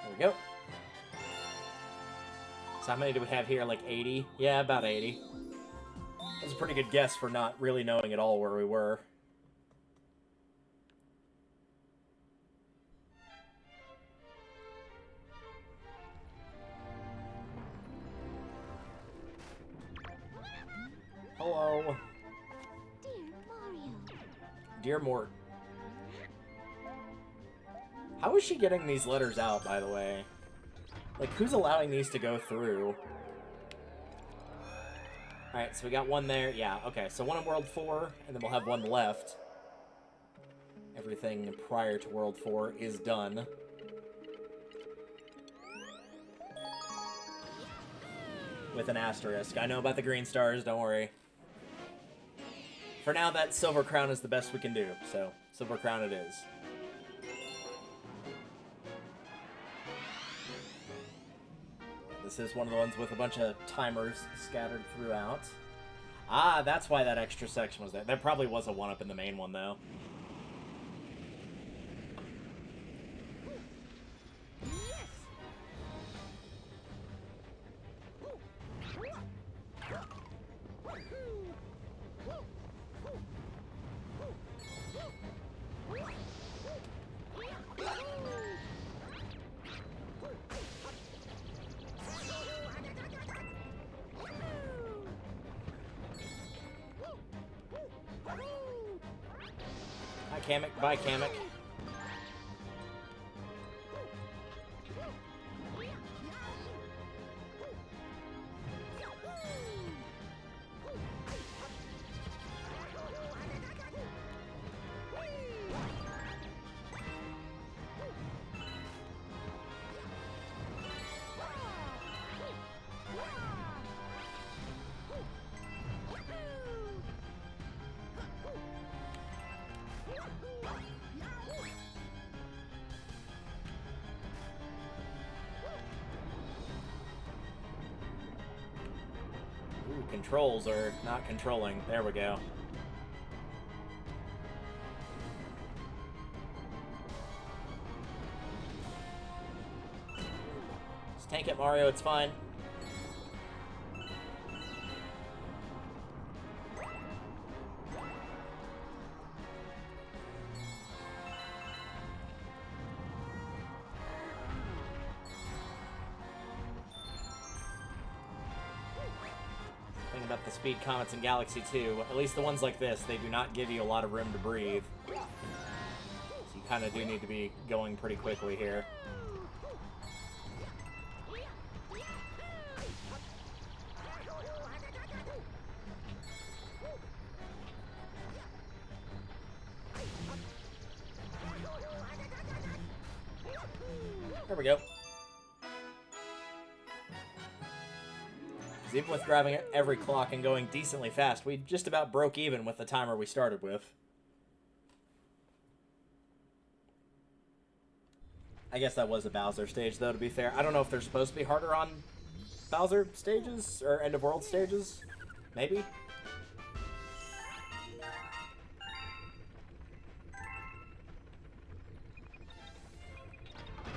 There we go. So how many do we have here? Like 80? Yeah, about 80. That's a pretty good guess for not really knowing at all where we were. Hello. Dear Mario. Dear Mort. How is she getting these letters out, by the way? Like, who's allowing these to go through? Alright, so we got one there. Yeah, okay. So one in World 4, and then we'll have one left. Everything prior to World 4 is done. With an asterisk. I know about the green stars, don't worry. For now, that Silver Crown is the best we can do, so Silver Crown it is. This is one of the ones with a bunch of timers scattered throughout. Ah, that's why that extra section was there. There probably was a one-up in the main one, though. Hi, Kamek. Bye, Kamek. controls are not controlling. There we go. Just tank it, Mario. It's fine. About the speed comets in Galaxy 2, at least the ones like this, they do not give you a lot of room to breathe. So you kind of do need to be going pretty quickly here. There we go. Even with grabbing every clock and going decently fast, we just about broke even with the timer we started with. I guess that was a Bowser stage, though, to be fair. I don't know if they're supposed to be harder on Bowser stages, or end-of-world stages. Maybe?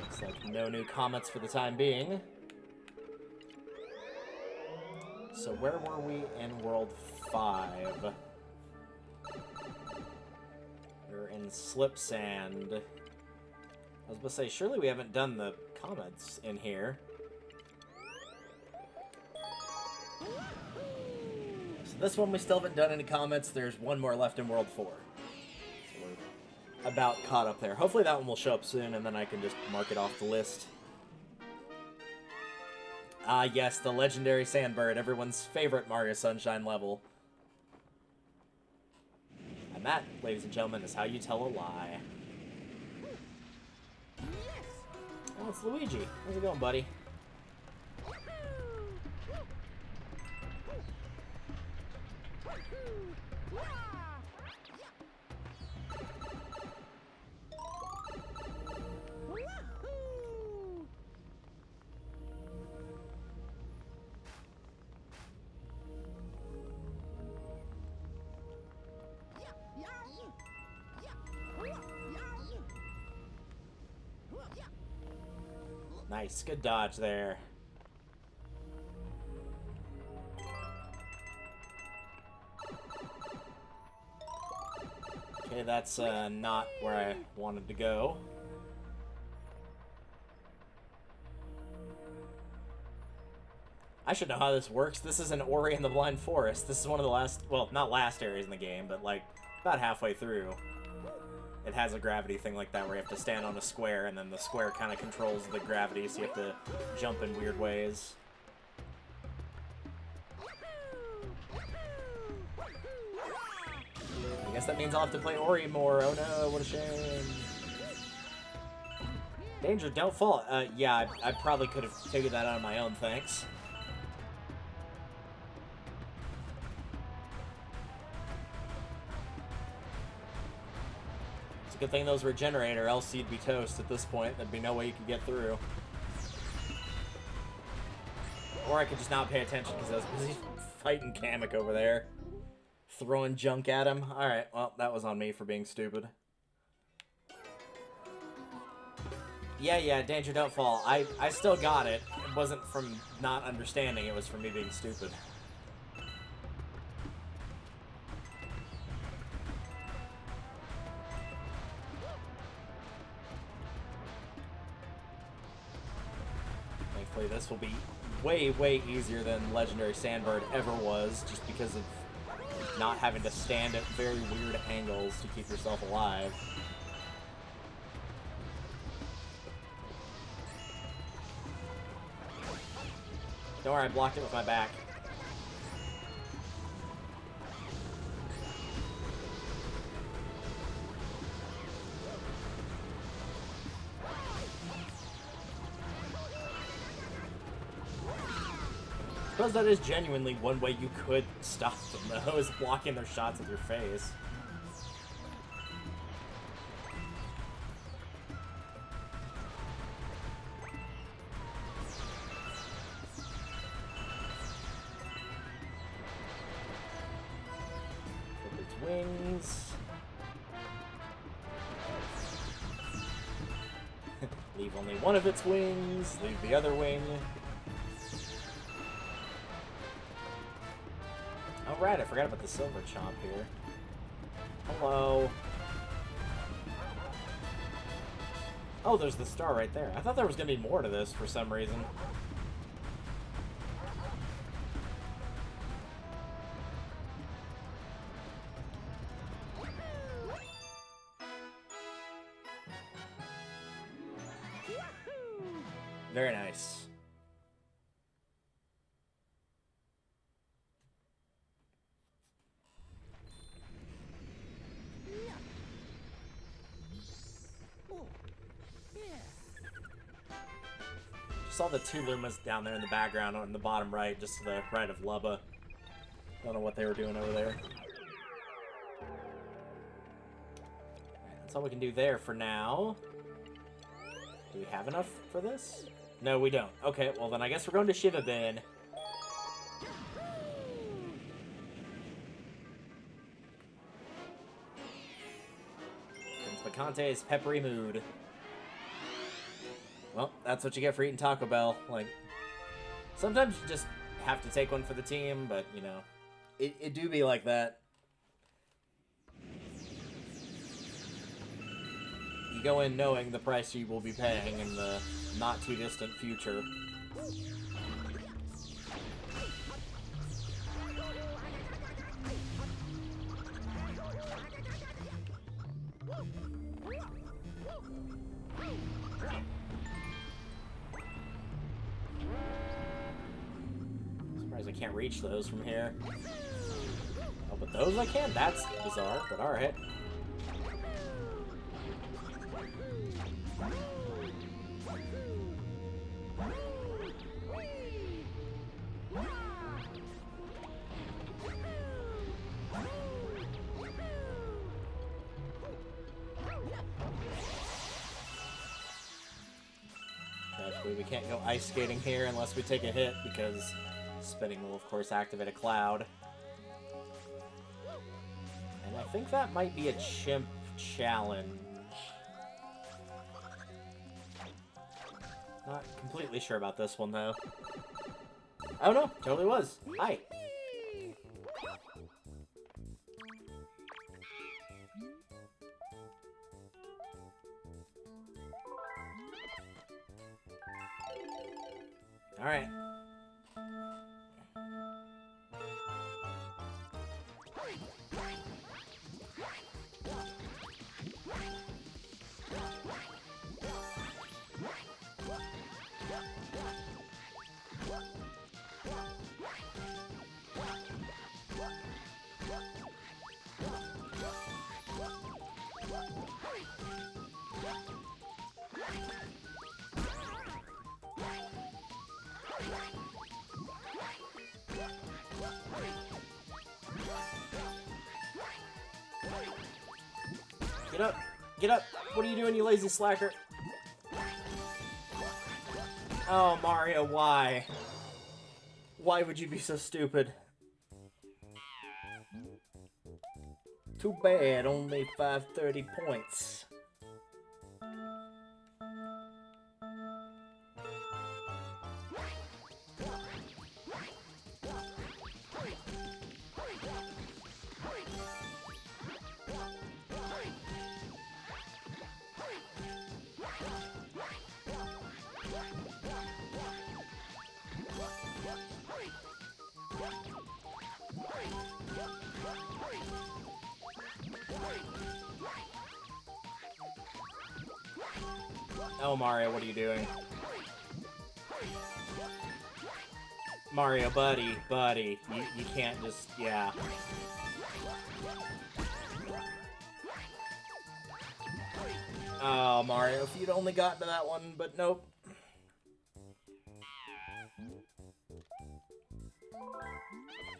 Looks like no new comments for the time being. So where were we in World 5? We were in Slip Sand. I was about to say, surely we haven't done the comets in here. So this one we still haven't done any comets. There's one more left in World 4. So we're about caught up there. Hopefully that one will show up soon, and then I can just mark it off the list. Ah, yes, the legendary Sandbird, everyone's favorite Mario Sunshine level. And that, ladies and gentlemen, is how you tell a lie. Oh, it's Luigi. How's it going, buddy? Nice, good dodge there. Okay, that's not where I wanted to go. I should know how this works. This is an Ori and the Blind Forest. This is one of the last, well, not last areas in the game, but like about halfway through. It has a gravity thing like that where you have to stand on a square, and then the square kind of controls the gravity, so you have to jump in weird ways. I guess that means I'll have to play Ori more. Oh no, what a shame. Danger, don't fall. Yeah, I probably could have figured that out on my own, thanks. It's a good thing those were generator, else you'd be toast at this point. There'd be no way you could get through. Or I could just not pay attention because I was busy fighting Kamek over there. Throwing junk at him. Alright, well, that was on me for being stupid. Yeah, danger, don't fall. I still got it. It wasn't from not understanding, it was from me being stupid. Thankfully, this will be way easier than Legendary Sandbird ever was, just because of not having to stand at very weird angles to keep yourself alive. Don't worry, I blocked it with my back. I suppose that is genuinely one way you could stop them, though, is blocking their shots with your face. wings. Leave only one of its wings. Leave the other wing. Oh, right, I forgot about the silver chomp here. Hello. Oh, there's the star right there. I thought there was going to be more to this for some reason. Very nice. Saw the two Lumas down there in the background on the bottom right, just to the right of Lubba. Don't know what they were doing over there. That's all we can do there for now. Do we have enough for this? No, we don't. Okay, well then I guess we're going to Shiva Bin. Prince Bacante's peppery mood. Well, that's what you get for eating Taco Bell. Like, sometimes you just have to take one for the team, but, you know, it do be like that. You go in knowing the price you will be paying in the not-too-distant future. Surprised I can't reach those from here. Oh, but those I can? That's bizarre, but alright. Tragically, we can't go ice skating here unless we take a hit, because spinning will, of course, activate a cloud. And I think that might be a chimp challenge. Not completely sure about this one, though. Oh, no, totally was. Hi. All right. Get up! Get up! What are you doing, you lazy slacker? Oh, Mario, why? Why would you be so stupid? Too bad, only 530 points. Oh, Mario, what are you doing? Mario, buddy, you can't just, yeah. Oh, Mario, if you'd only gotten to that one, but nope.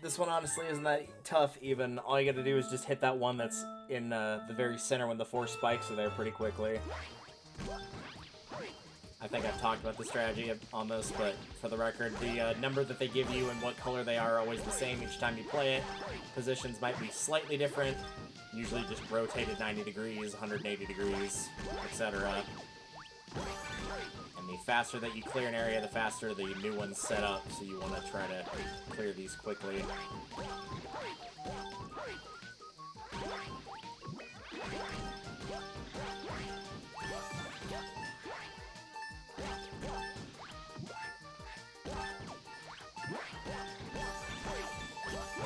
This one honestly isn't that tough even. All you gotta do is just hit that one that's in the very center when the 4 spikes are there pretty quickly. I think I've talked about the strategy on this, but for the record, the number that they give you and what color they are always the same each time you play it. Positions might be slightly different, usually just rotated 90 degrees, 180 degrees, etc. And the faster that you clear an area, the faster the new one's set up, so you want to try to clear these quickly.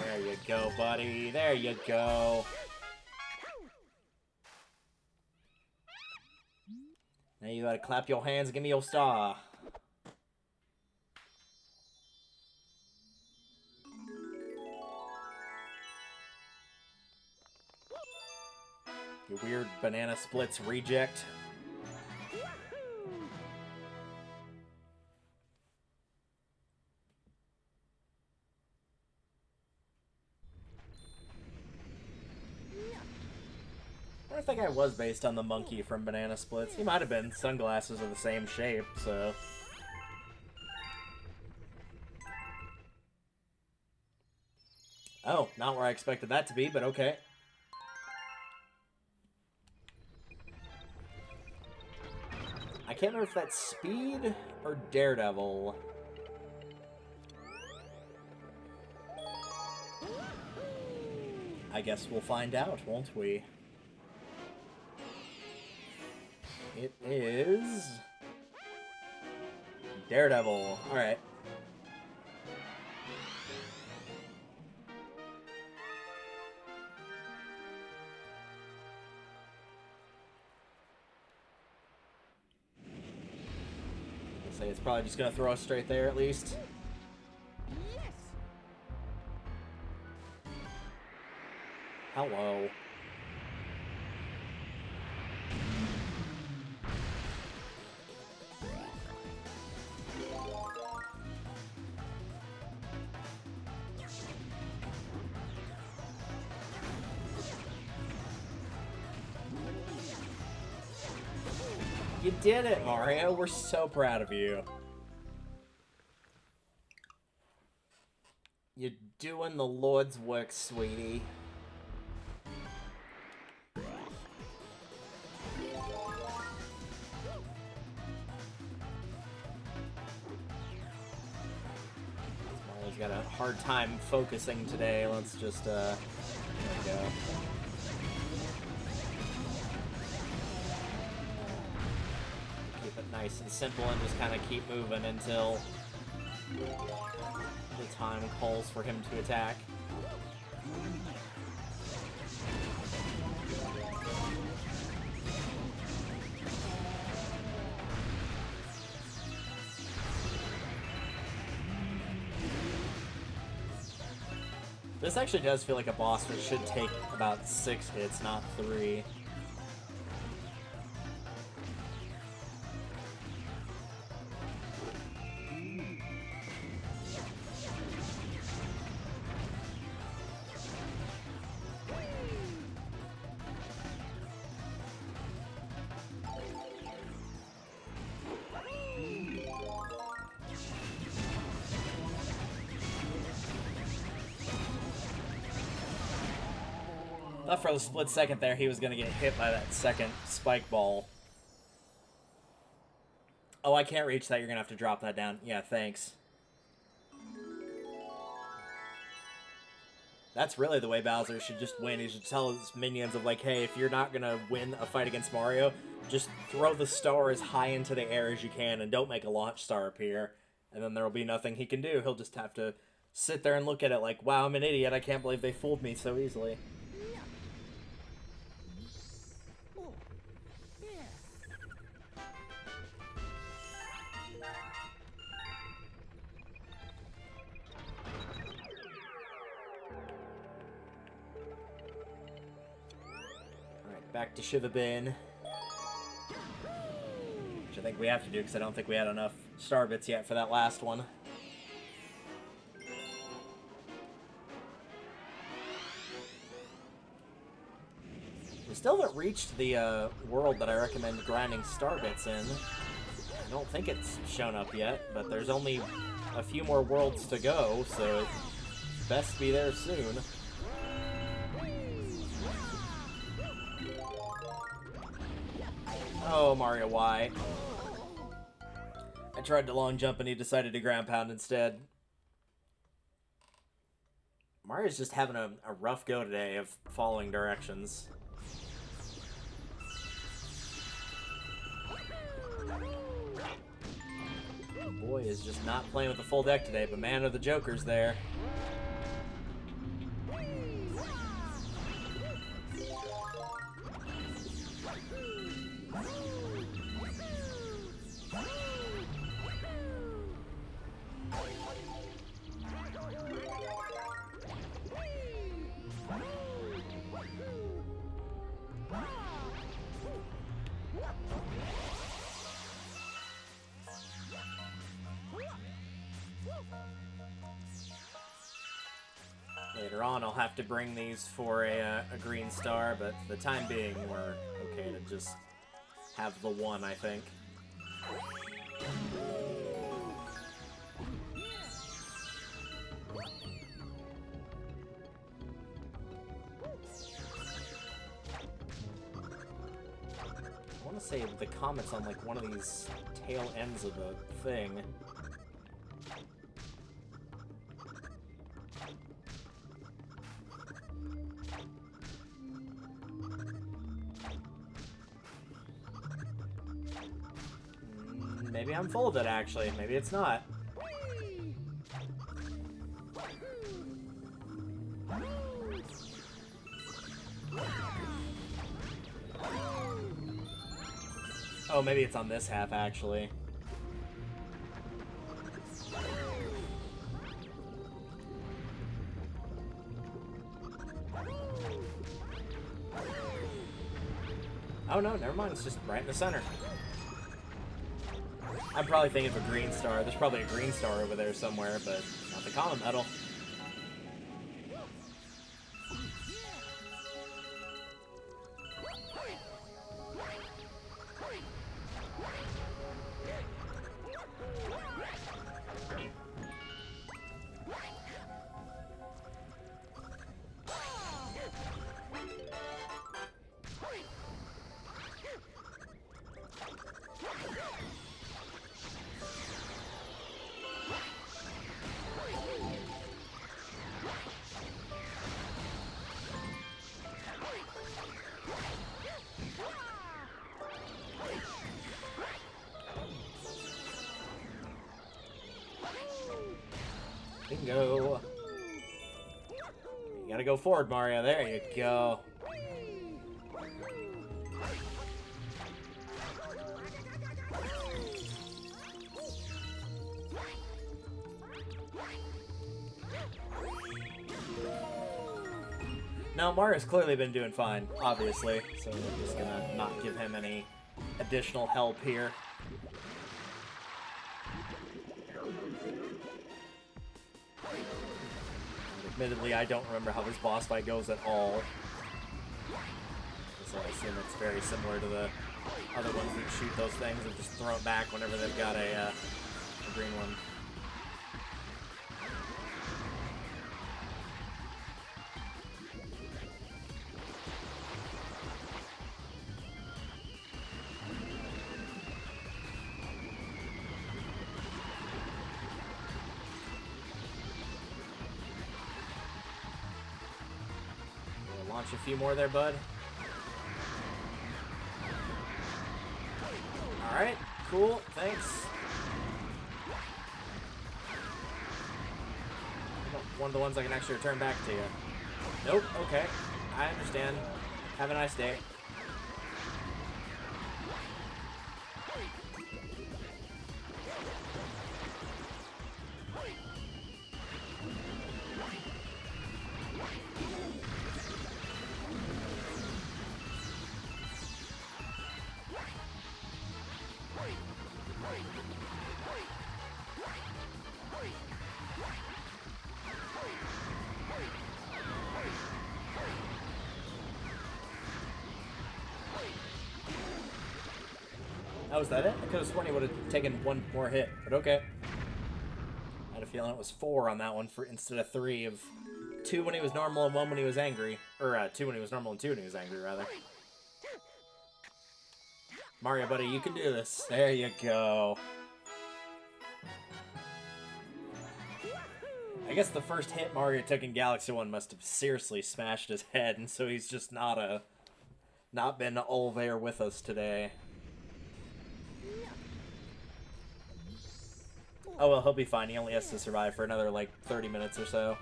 There you go, buddy. There you go. Now you gotta clap your hands and give me your star. You weird banana splits reject. I think I was based on the monkey from Banana Splits. He might have been. Sunglasses are the same shape, so... Oh, not where I expected that to be, but okay. I can't remember if that's Speed or Daredevil. I guess we'll find out, won't we? It is... Daredevil. Alright. I'll say it's probably just gonna throw us straight there at least. Hello. You did it, Mario. We're so proud of you. You're doing the Lord's work, sweetie. Mario's got a hard time focusing today. Let's just, there we go. Nice and simple and just kind of keep moving until the time calls for him to attack. This actually does feel like a boss which should take about 6 hits, not 3. Thought for a split second there he was going to get hit by that second spike ball. Oh, I can't reach that. You're going to have to drop that down. Yeah, thanks. That's really the way Bowser should just win. He should tell his minions of like, hey, if you're not going to win a fight against Mario, just throw the star as high into the air as you can and don't make a launch star appear. And then there will be nothing he can do. He'll just have to sit there and look at it like, wow, I'm an idiot. I can't believe they fooled me so easily. Back to Shiva Bin. Which I think we have to do because I don't think we had enough star bits yet for that last one. We still haven't reached the world that I recommend grinding star bits in. I don't think it's shown up yet, but there's only a few more worlds to go, so it's best to be there soon. Oh, Mario, why? I tried to long jump and he decided to ground pound instead. Mario's just having a rough go today of following directions. Boy is just not playing with the full deck today, but man, are the jokers there. Later on, I'll have to bring these for a green star, but for the time being, we're okay to just have the one, I think. I want to say the comet's on like one of these tail ends of the thing. Maybe I'm folded, actually. Maybe it's not. Oh, maybe it's on this half, actually. Oh no, never mind. It's just right in the center. I'm probably thinking of a green star. There's probably a green star over there somewhere, but not the common medal. Bingo. You gotta go forward, Mario. There you go. Now, Mario's clearly been doing fine, obviously, so we're just gonna not give him any additional help here. Admittedly, I don't remember how this boss fight goes at all. So I assume it's very similar to the other ones that shoot those things and just throw it back whenever they've got a green one. Launch a few more there, bud. Alright, cool, thanks. One of the ones I can actually return back to you. Nope, okay. I understand. Have a nice day. Oh, is that it? I could have sworn he would have taken one more hit, but okay. I had a feeling it was 4 on that one for instead of 3 of 2 when he was normal and 1 when he was angry. Or 2 when he was normal and 2 when he was angry, rather. Mario, buddy, you can do this. There you go. I guess the first hit Mario took in Galaxy 1 must have seriously smashed his head, and so he's just not been all there with us today. Oh well, he'll be fine. He only has to survive for another, like, 30 minutes or so.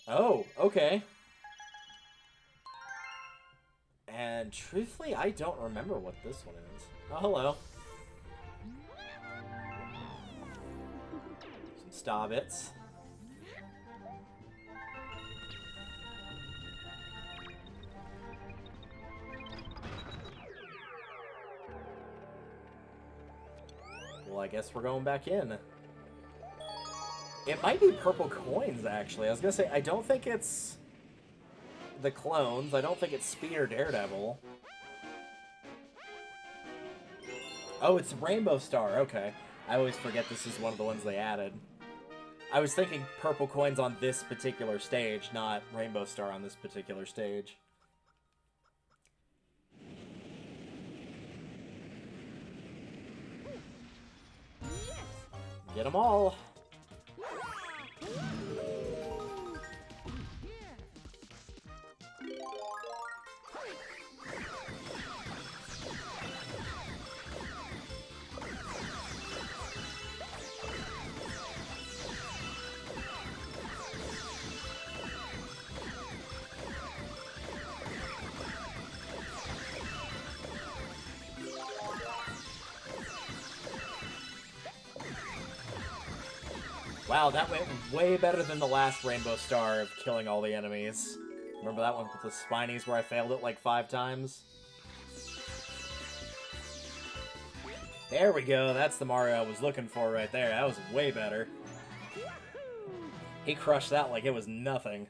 Oh, okay. And truthfully, I don't remember what this one is. Oh, hello. Some Stobbits. Well, I guess we're going back in. It might be purple coins, actually. I was gonna say, I don't think it's the clones. I don't think it's Speed or Daredevil. Oh, it's Rainbow Star. Okay. I always forget this is one of the ones they added. I was thinking purple coins on this particular stage, not Rainbow Star on this particular stage. Get them all. Wow, that went way better than the last Rainbow Star of killing all the enemies. Remember that one with the Spinies where I failed it like 5 times? There we go, that's the Mario I was looking for right there. That was way better. He crushed that like it was nothing.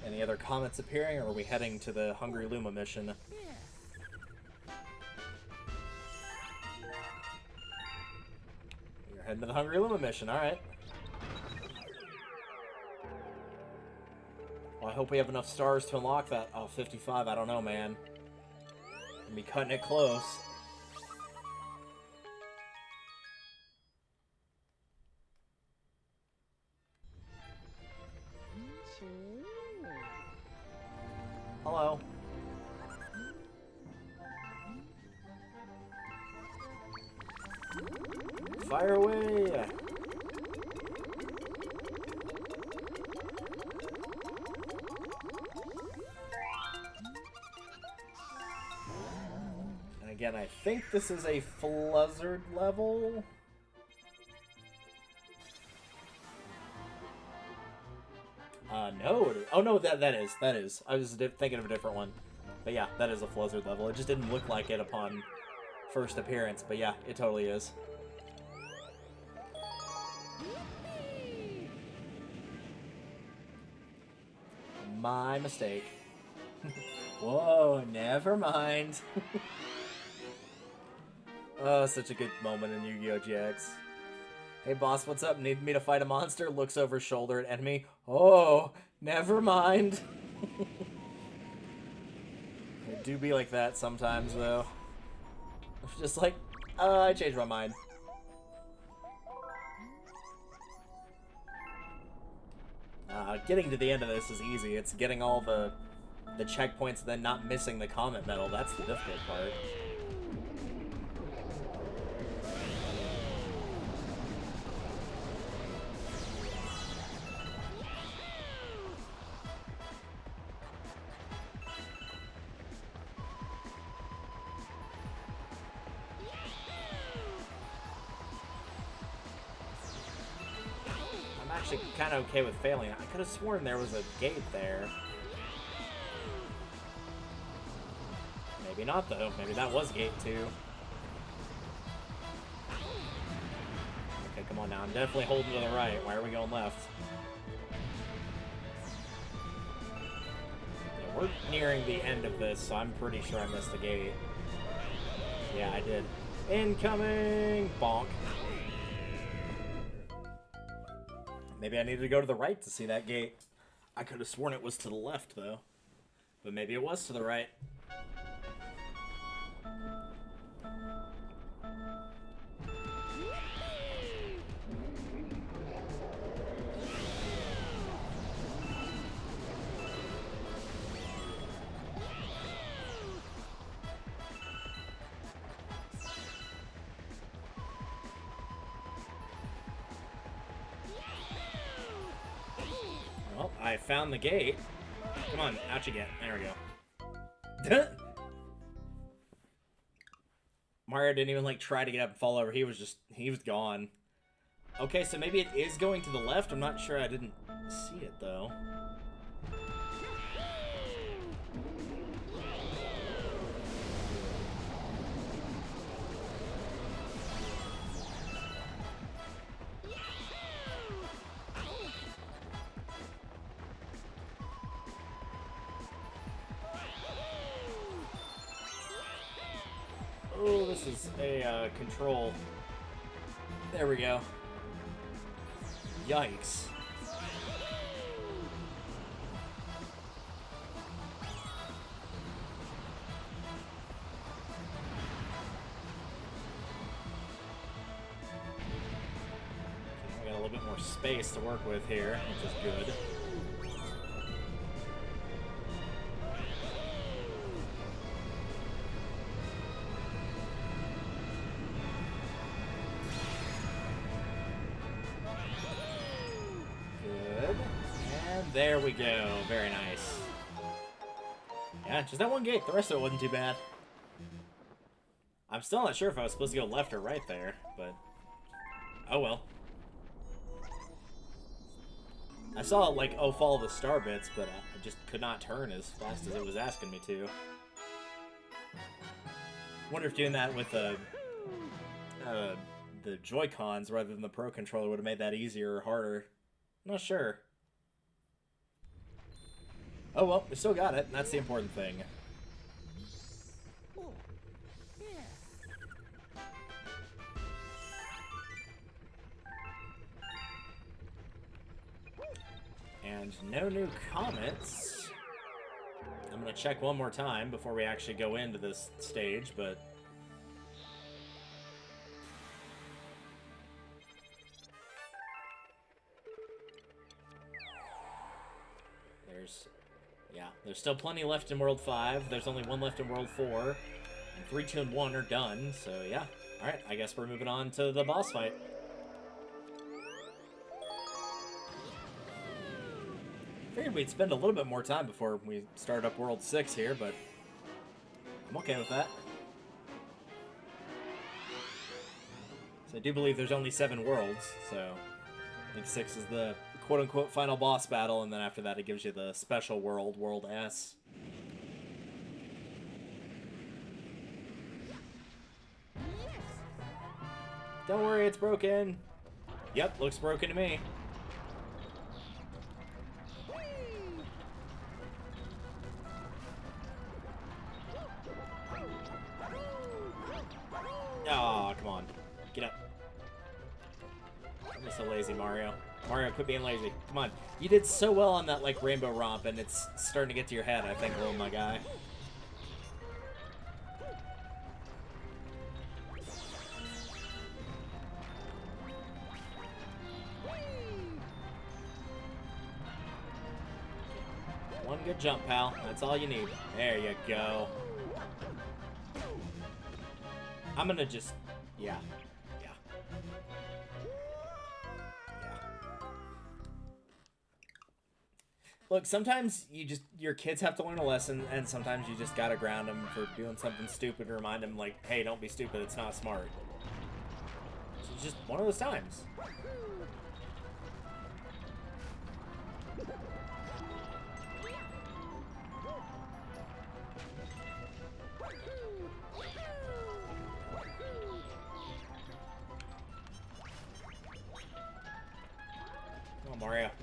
Any other comments appearing, or are we heading to the Hungry Luma mission? You're heading to the Hungry Luma mission, alright. Well, I hope we have enough stars to unlock that. Oh, 55, I don't know, man. Gonna be cutting it close. Hello. Fire away! And again, I think this is a Fluzzard level. No. Oh, no, that is. I was thinking of a different one. But yeah, that is a Fluzzard level. It just didn't look like it upon first appearance. But yeah, it totally is. My mistake. Whoa, never mind. Oh, such a good moment in Yu-Gi-Oh! GX. Hey boss, what's up? Need me to fight a monster? Looks over shoulder at enemy. Oh, never mind. It do be like that sometimes, though. Just like, I changed my mind. Getting to the end of this is easy. It's getting all the checkpoints and then not missing the comet medal. That's the difficult part. Kind of okay with failing. I could have sworn there was a gate there. Maybe not, though. Maybe that was gate 2. Okay, come on now. I'm definitely holding to the right. Why are we going left? Yeah, we're nearing the end of this, so I'm pretty sure I missed the gate. Yeah, I did. Incoming! Bonk. Maybe I needed to go to the right to see that gate. I could have sworn it was to the left, though. But maybe it was to the right. Well, I found the gate. Come on, out you get. There we go. Mario didn't even, like, try to get up and fall over. He was gone. Okay, so maybe it is going to the left. I'm not sure. I didn't see it, though. Oh, this is a control. There we go. Yikes. We got a little bit more space to work with here, which is good. There we go. Very nice. Yeah, just that one gate. The rest of it wasn't too bad. I'm still not sure if I was supposed to go left or right there, but... oh well. I saw it like, oh, follow the star bits, but I just could not turn as fast as it was asking me to. Wonder if doing that with the Joy-Cons rather than the Pro Controller would have made that easier or harder. I'm not sure. Oh well, we still got it, and that's the important thing. And no new comments. I'm gonna check one more time before we actually go into this stage, but... there's still plenty left in World 5. There's only one left in World 4. And 3, 2, and 1 are done, so yeah. Alright, I guess we're moving on to the boss fight. Figured we'd spend a little bit more time before we start up World 6 here, but I'm okay with that. So I do believe there's only 7 worlds, so I think 6 is the quote-unquote final boss battle, and then after that it gives you the special world, World S. Don't worry, it's broken. Yep, looks broken to me. Oh, come on. Get up. You're so lazy, Mario. Mario, quit being lazy. Come on. You did so well on that, like, rainbow romp, and it's starting to get to your head, I think, oh my guy. One good jump, pal. That's all you need. There you go. I'm gonna just... yeah. Look, sometimes your kids have to learn a lesson, and sometimes you just gotta ground them for doing something stupid to remind them, like, hey, don't be stupid, it's not smart. It's just one of those times.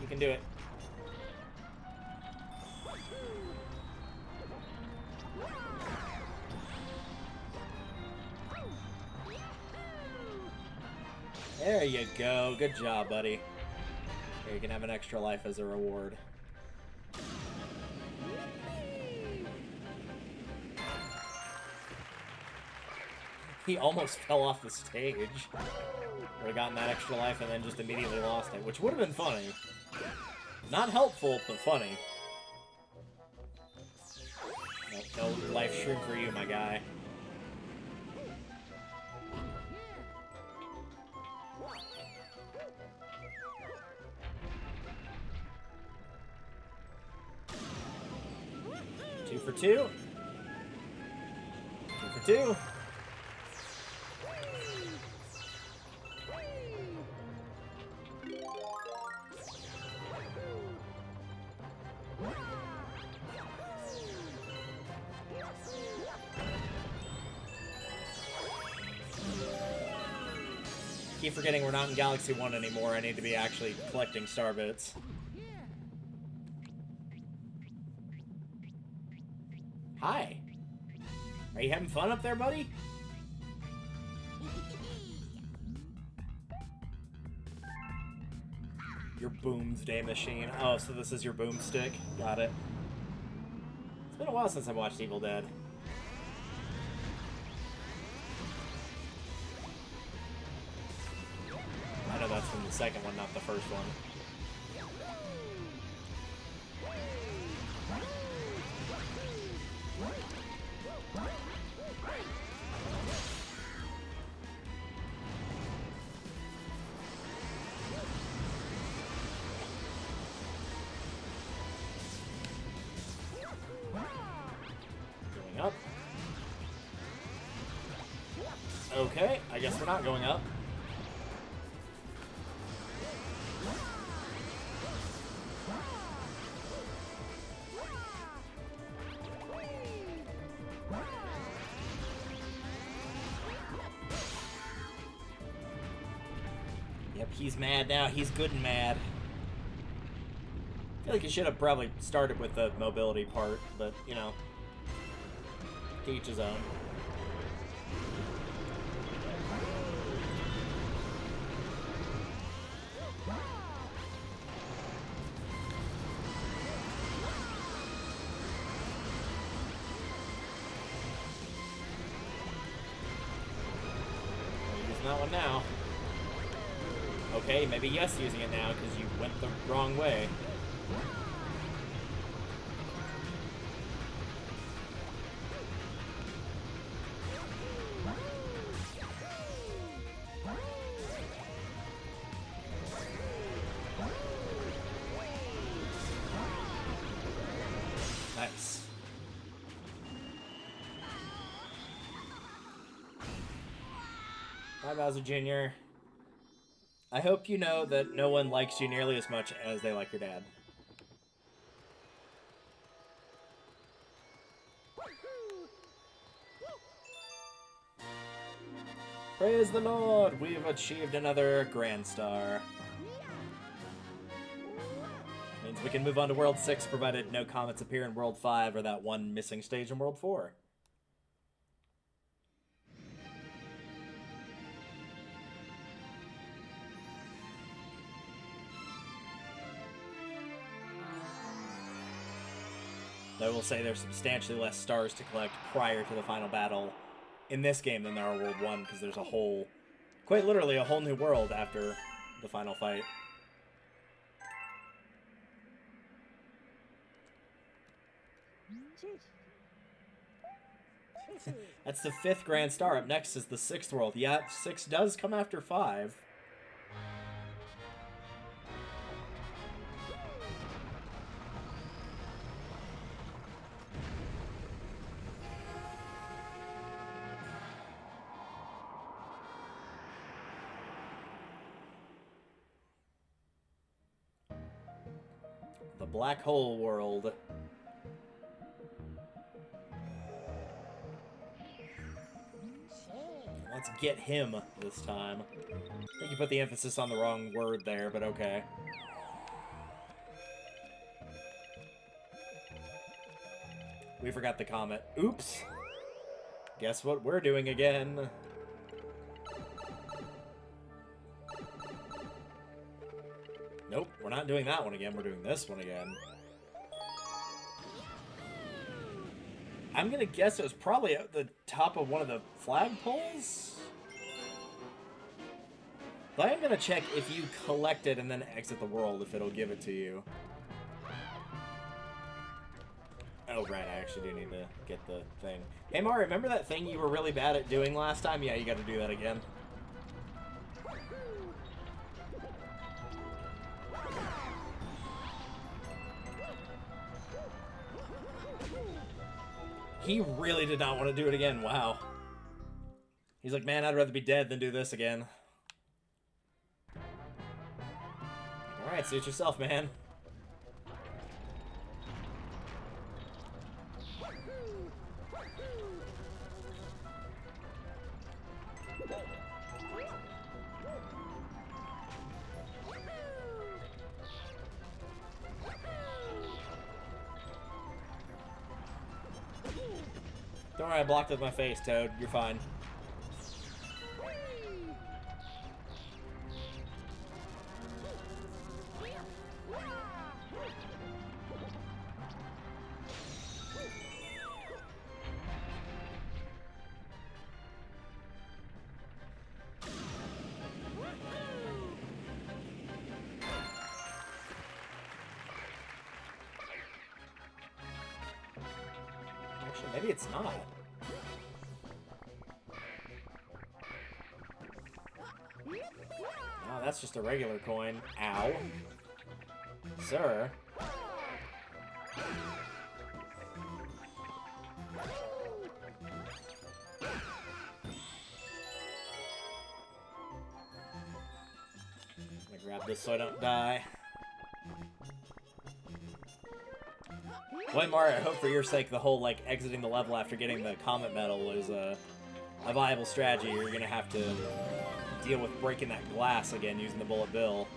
We can do it. There you go. Good job, buddy. Here, you can have an extra life as a reward. He almost fell off the stage. Would have gotten that extra life and then just immediately lost it, which would have been funny. Not helpful, but funny. Nope, no life shroom for you, my guy. Two for two. Two for two. Keep forgetting we're not in Galaxy 1 anymore. I need to be actually collecting star bits. Hi. Are you having fun up there, buddy? Your boomsday machine. Oh, so this is your boomstick. Got it. It's been a while since I watched Evil Dead. I know that's from the second one, not the first one. Going up. Okay, I guess we're not going up. Yep, he's mad now. He's good and mad. I feel like he should have probably started with the mobility part, but, you know, to each his own. We're using that one now. Okay, maybe yes using it now because you went the wrong way. Nice. Bye, Bowser Jr. I hope you know that no one likes you nearly as much as they like your dad. Praise the Lord! We've achieved another Grand Star. Means we can move on to World 6, provided no comets appear in World 5 or that one missing stage in World 4. I will say there's substantially less stars to collect prior to the final battle in this game than there are World 1, because there's a whole, quite literally a whole new world after the final fight. That's the 5th Grand Star. Up next is the 6th world. Yeah, 6 does come after 5. The Black Hole World. Let's get him this time. I think you put the emphasis on the wrong word there, but okay. We forgot the comet. Oops. Guess what we're doing again? Nope, we're not doing that one again. We're doing this one again. I'm gonna guess it was probably at the top of one of the flagpoles? But I am gonna check if you collect it and then exit the world, if it'll give it to you. Oh, right, I actually do need to get the thing. Hey, Mario, remember that thing you were really bad at doing last time? Yeah, you gotta do that again. He really did not want to do it again, wow. He's like, man, I'd rather be dead than do this again. Alright, suit yourself, man. Don't worry, I blocked it with my face, Toad. You're fine. Actually, maybe it's not. Oh, that's just a regular coin. Ow. Sir. I'm gonna grab this so I don't die. Boy, Mario, I hope for your sake the whole, like, exiting the level after getting the Comet Medal is a viable strategy. You're gonna have to deal with breaking that glass again using the Bullet Bill.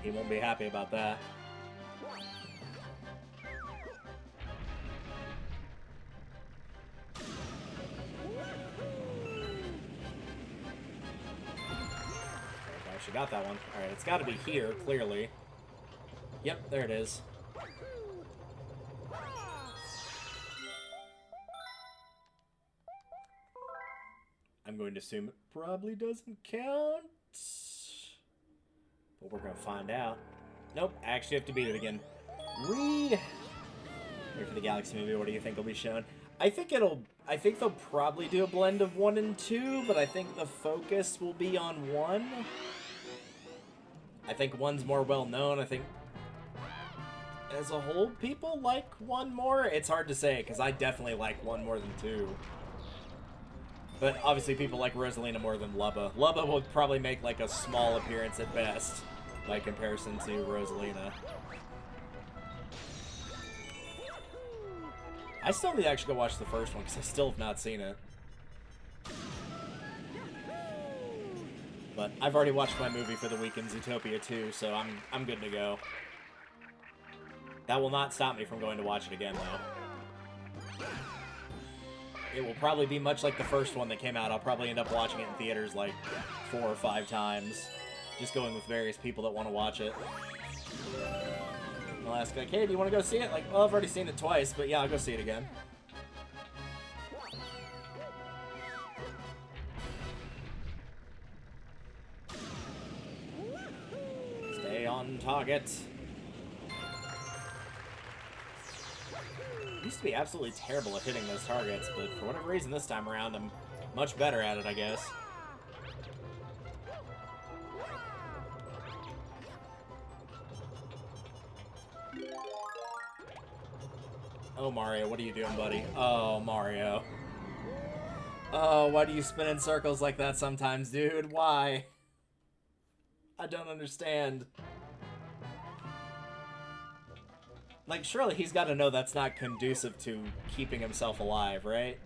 He won't be happy about that. I actually got that one. Alright, it's gotta be here, clearly. Yep, there it is. I'm going to assume it probably doesn't count. But we're going to find out. Nope, I actually have to beat it again. Wait for the Galaxy movie. What do you think will be shown? I think they'll probably do a blend of 1 and 2, but I think the focus will be on 1. I think 1's more well known. I think as a whole, people like 1 more. It's hard to say, because I definitely like 1 more than 2. But obviously people like Rosalina more than Lubba. Lubba will probably make like a small appearance at best by comparison to Rosalina. I still need to actually go watch the first one because I still have not seen it. But I've already watched my movie for the week in Zootopia too, so I'm good to go. That will not stop me from going to watch it again though. It will probably be much like the first one that came out. I'll probably end up watching it in theaters like 4 or 5 times. Just going with various people that want to watch it. And I'll ask like, hey, do you want to go see it? Like, well, I've already seen it twice, but yeah, I'll go see it again. Stay on target. I used to be absolutely terrible at hitting those targets, but for whatever reason this time around, I'm much better at it, I guess. Oh, Mario, what are you doing, buddy? Oh, Mario. Oh, why do you spin in circles like that sometimes, dude? Why? I don't understand. Like, surely he's got to know that's not conducive to keeping himself alive, right?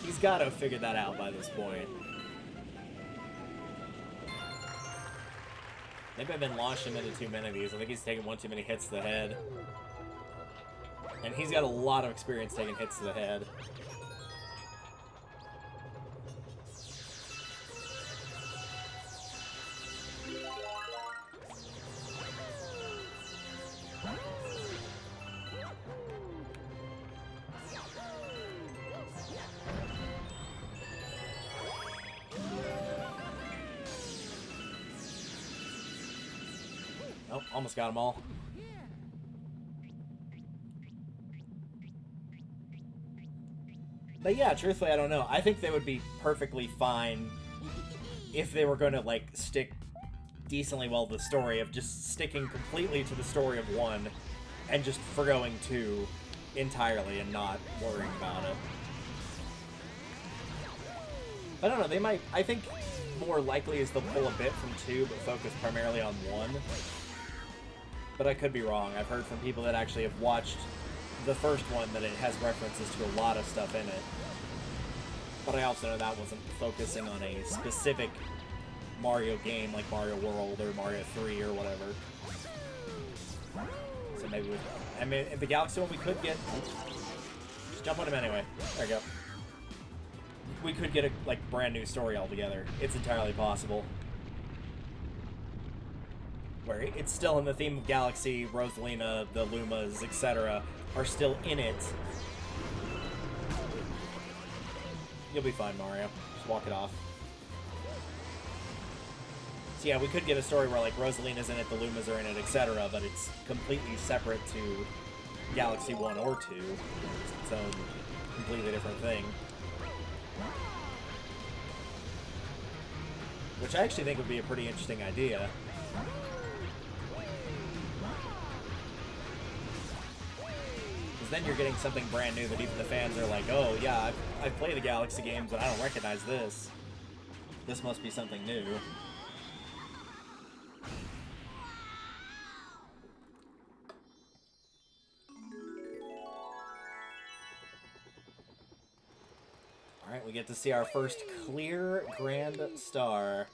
He's got to have figured that out by this point. Maybe I've been launching him into too many of these. I think he's taking 1 too many hits to the head. And he's got a lot of experience taking hits to the head. Oh, almost got them all. But yeah, truthfully, I don't know. I think they would be perfectly fine if they were going to, like, stick decently well to the story of just sticking completely to the story of 1 and just forgoing 2 entirely and not worrying about it. I don't know, they might... I think more likely is they'll pull a bit from 2, but focus primarily on 1. But I could be wrong. I've heard from people that actually have watched the first one that it has references to a lot of stuff in it. But I also know that wasn't focusing on a specific Mario game like Mario World or Mario 3 or whatever. So maybe with... I mean, if the Galaxy one we could get... Just jump on him anyway. There we go. We could get a, like, brand new story altogether. It's entirely possible. Where it's still in the theme of Galaxy, Rosalina, the Lumas, etc. are still in it. You'll be fine, Mario. Just walk it off. So yeah, we could get a story where, like, Rosalina's in it, the Lumas are in it, etc., but it's completely separate to Galaxy 1 or 2. It's its own completely different thing. Which I actually think would be a pretty interesting idea. Because then you're getting something brand new that even the fans are like, oh yeah, I've played the Galaxy games and I don't recognize this. This must be something new. Alright, we get to see our first clear Grand Star.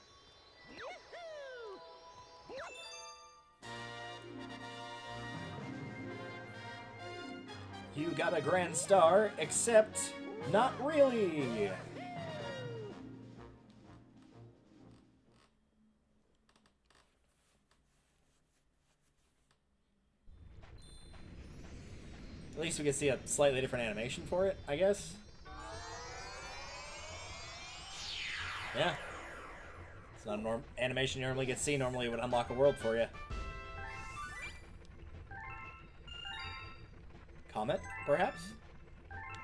You got a Grand Star, except not really. At least we can see a slightly different animation for it, I guess. Yeah. It's not an animation you normally get to see. Normally it would unlock a world for you. Comment, perhaps?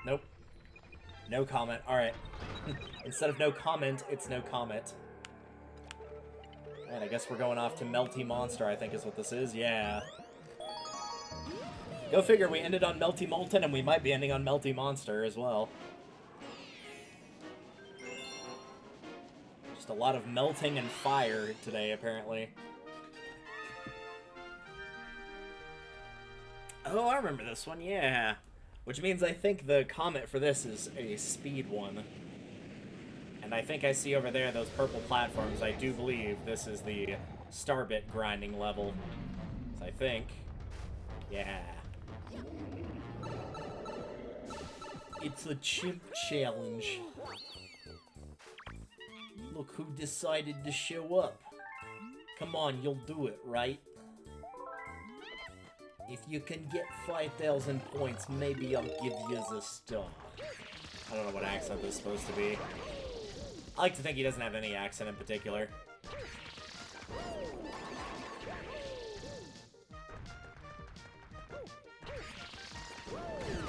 Nope. No comment. Alright. Instead of no comment, it's no comment. And I guess we're going off to Melty Monster, I think is what this is. Yeah. Go figure, we ended on Melty Molten, and we might be ending on Melty Monster as well. Just a lot of melting and fire today, apparently. Oh, I remember this one, yeah. Which means I think the comment for this is a speed one. And I think I see over there those purple platforms. I do believe this is the Starbit grinding level. So I think... Yeah. It's a chimp challenge. Look who decided to show up. Come on, you'll do it, right? If you can get 5,000 points, maybe I'll give you the star. I don't know what accent this is supposed to be. I like to think he doesn't have any accent in particular.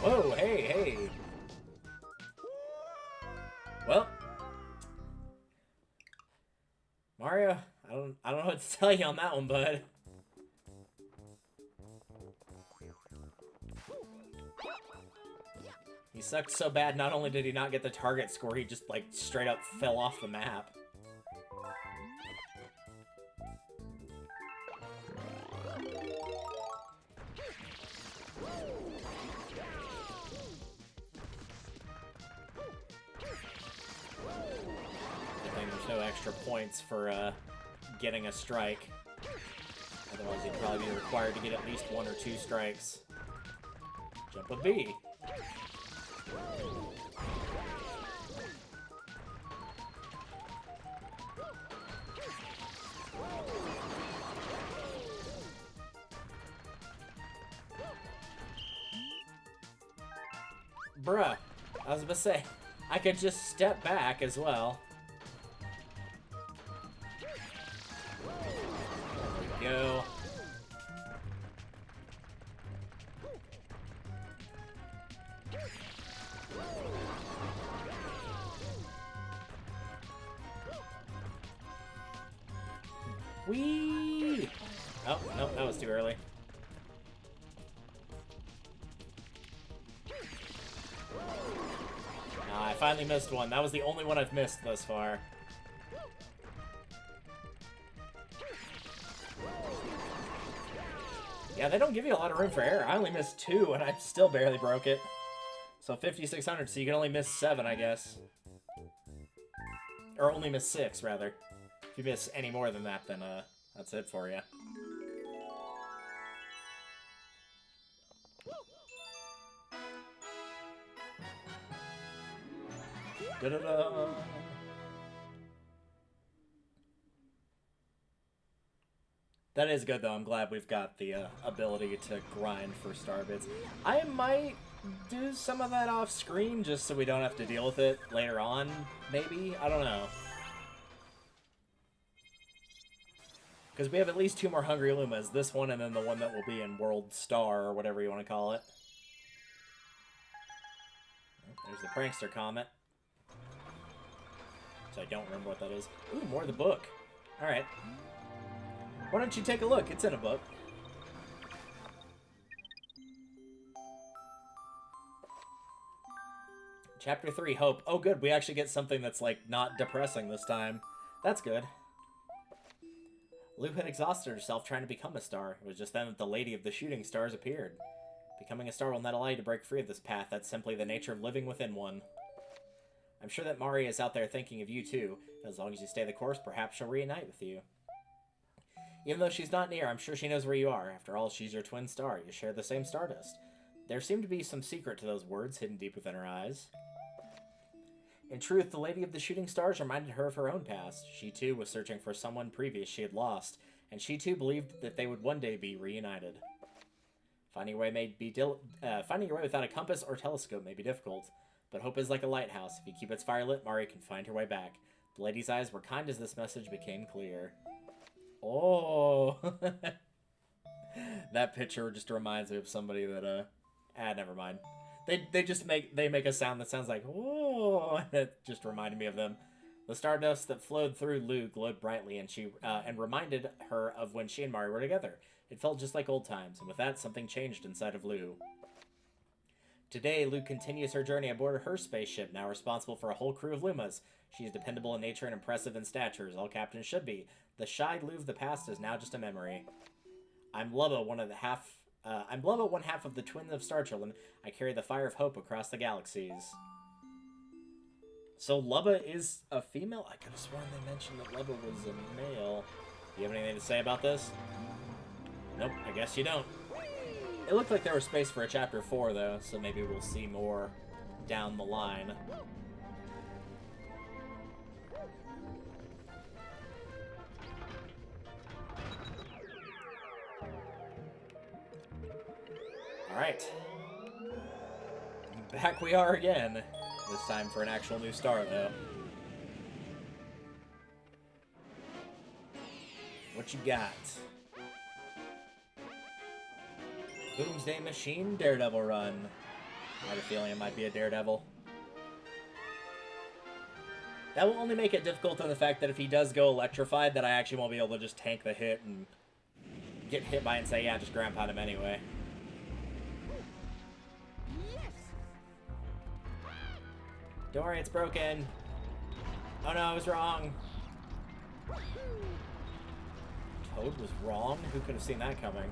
Whoa, hey, hey. Well, Mario, I don't know what to tell you on that one, bud. He sucked so bad, not only did he not get the target score, he just, like, straight up fell off the map. I think there's no extra points for, getting a strike. Otherwise, he'd probably be required to get at least 1 or 2 strikes. Jump with B. Bruh, I was about to say, I could just step back as well. There we go. Whee! Oh, no, that was too early. I finally missed one. That was the only one I've missed thus far. Yeah, they don't give you a lot of room for error. I only missed 2, and I still barely broke it. So 5,600, so you can only miss 7, I guess. Or only miss 6, rather. If you miss any more than that, then that's it for you. Da-da-da! That is good, though. I'm glad we've got the ability to grind for star bits. I might do some of that off screen just so we don't have to deal with it later on, maybe? I don't know. Because we have at least 2 more Hungry Lumas. This one and then the one that will be in World Star, or whatever you want to call it. There's the Prankster Comet. So I don't remember what that is. Ooh, more of the book. Alright. Why don't you take a look? It's in a book. Chapter 3, Hope. Oh, good. We actually get something that's, like, not depressing this time. That's good. Lou had exhausted herself trying to become a star. It was just then that the Lady of the Shooting Stars appeared. Becoming a star will not allow you to break free of this path. That's simply the nature of living within one. I'm sure that Mari is out there thinking of you, too. As long as you stay the course, perhaps she'll reunite with you. Even though she's not near, I'm sure she knows where you are. After all, she's your twin star. You share the same stardust. There seemed to be some secret to those words hidden deep within her eyes. In truth, the Lady of the Shooting Stars reminded her of her own past. She, too, was searching for someone previous she had lost, and she, too, believed that they would one day be reunited. Finding your way without a compass or telescope may be difficult, but hope is like a lighthouse. If you keep its fire lit, Mari can find her way back. The lady's eyes were kind as this message became clear. Oh! That picture just reminds me of somebody that, never mind. They just make a sound that sounds like, oh, and it just reminded me of them. The stardust that flowed through Lou glowed brightly, and reminded her of when she and Mari were together. It felt just like old times, and with that, something changed inside of Lou. Today, Lou continues her journey aboard her spaceship, now responsible for a whole crew of Lumas. She is dependable in nature and impressive in stature, as all captains should be. The shy Lou of the past is now just a memory. I'm Lubba, one half of the twin of Star Children. I carry the fire of hope across the galaxies. So Lubba is a female? I could have sworn they mentioned that Lubba was a male. Do you have anything to say about this? Nope, I guess you don't. It looked like there was space for a chapter 4, though, so maybe we'll see more down the line. Alright. Back we are again. This time for an actual new star, though. What you got? Doomsday Machine Daredevil Run. I had a feeling it might be a Daredevil. That will only make it difficult in the fact that if he does go electrified, that I actually won't be able to just tank the hit and get hit by it and say, yeah, just ground pound him anyway. Don't worry, it's broken. Oh no, I was wrong. Toad was wrong? Who could have seen that coming?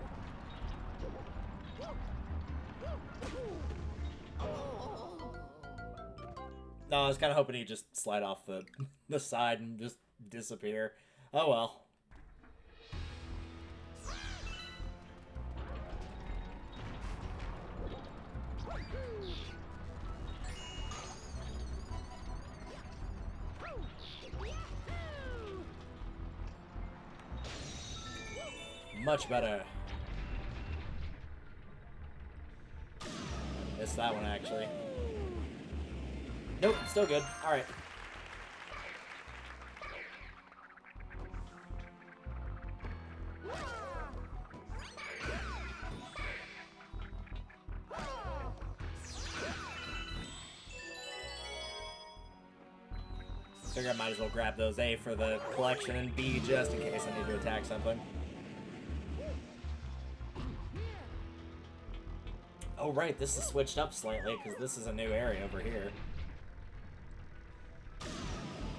No, I was kind of hoping he'd just slide off the side and just disappear. Oh well. Much better. Missed that one, actually. Nope, still good. Alright. Figure I might as well grab those A for the collection and B just in case I need to attack something. Oh right, this is switched up slightly because this is a new area over here.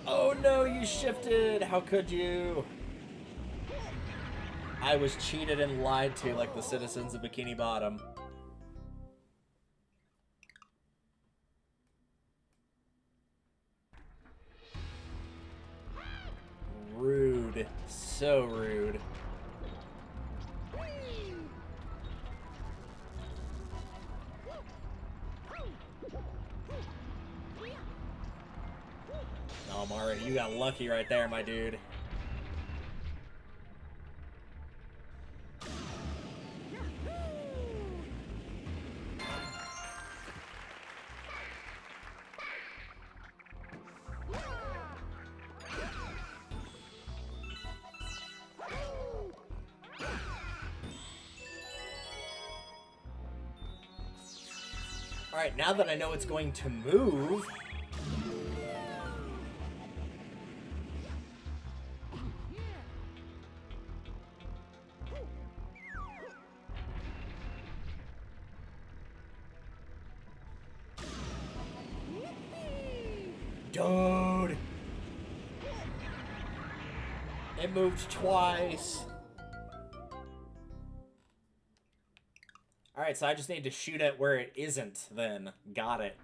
Oh no, you shifted! How could you? I was cheated and lied to like the citizens of Bikini Bottom. Rude. So rude. Oh, Mario, you got lucky right there, my dude. Alright, now that I know it's going to move... Dude! It moved twice. Alright, so I just need to shoot it where it isn't, then. Got it.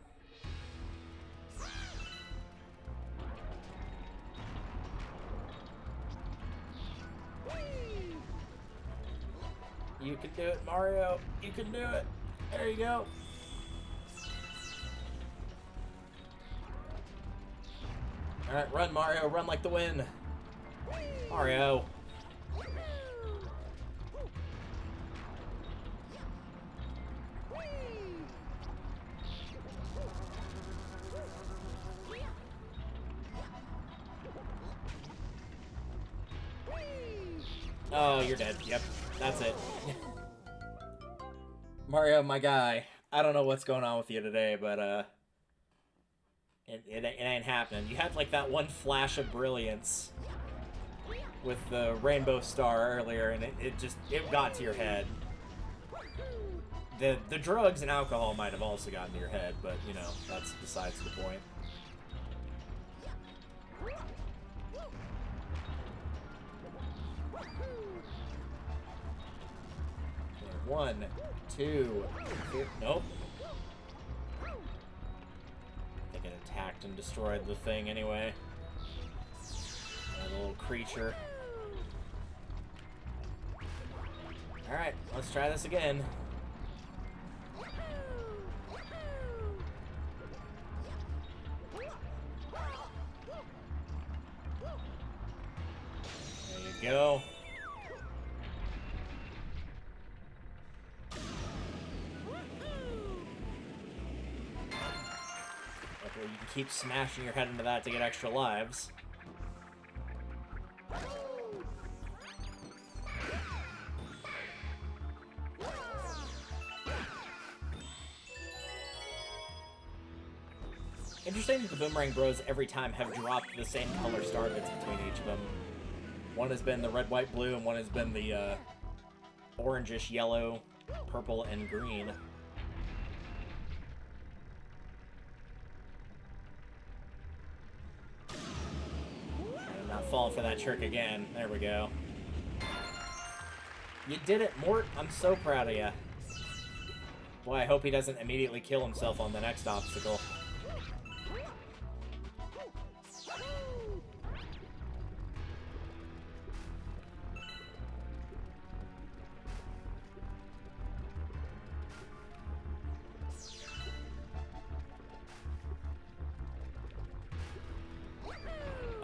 You can do it, Mario. You can do it. There you go. Alright, run, Mario. Run like the wind. Mario. Oh, you're dead. Yep, that's it. Mario, my guy. I don't know what's going on with you today, but, it ain't happening. You had, like, that one flash of brilliance with the rainbow star earlier, and it got to your head. The drugs and alcohol might have also gotten to your head, but, you know, that's besides the point. One, two, three. Nope. I think it attacked and destroyed the thing anyway. That little creature. Alright, let's try this again. There you go. Luckily, you can keep smashing your head into that to get extra lives. Interesting that the Boomerang Bros every time have dropped the same color star bits between each of them. One has been the red, white, blue, and one has been the orangish yellow, purple, and green. I'm not falling for that trick again. There we go. You did it, Mort. I'm so proud of you. Boy, I hope he doesn't immediately kill himself on the next obstacle.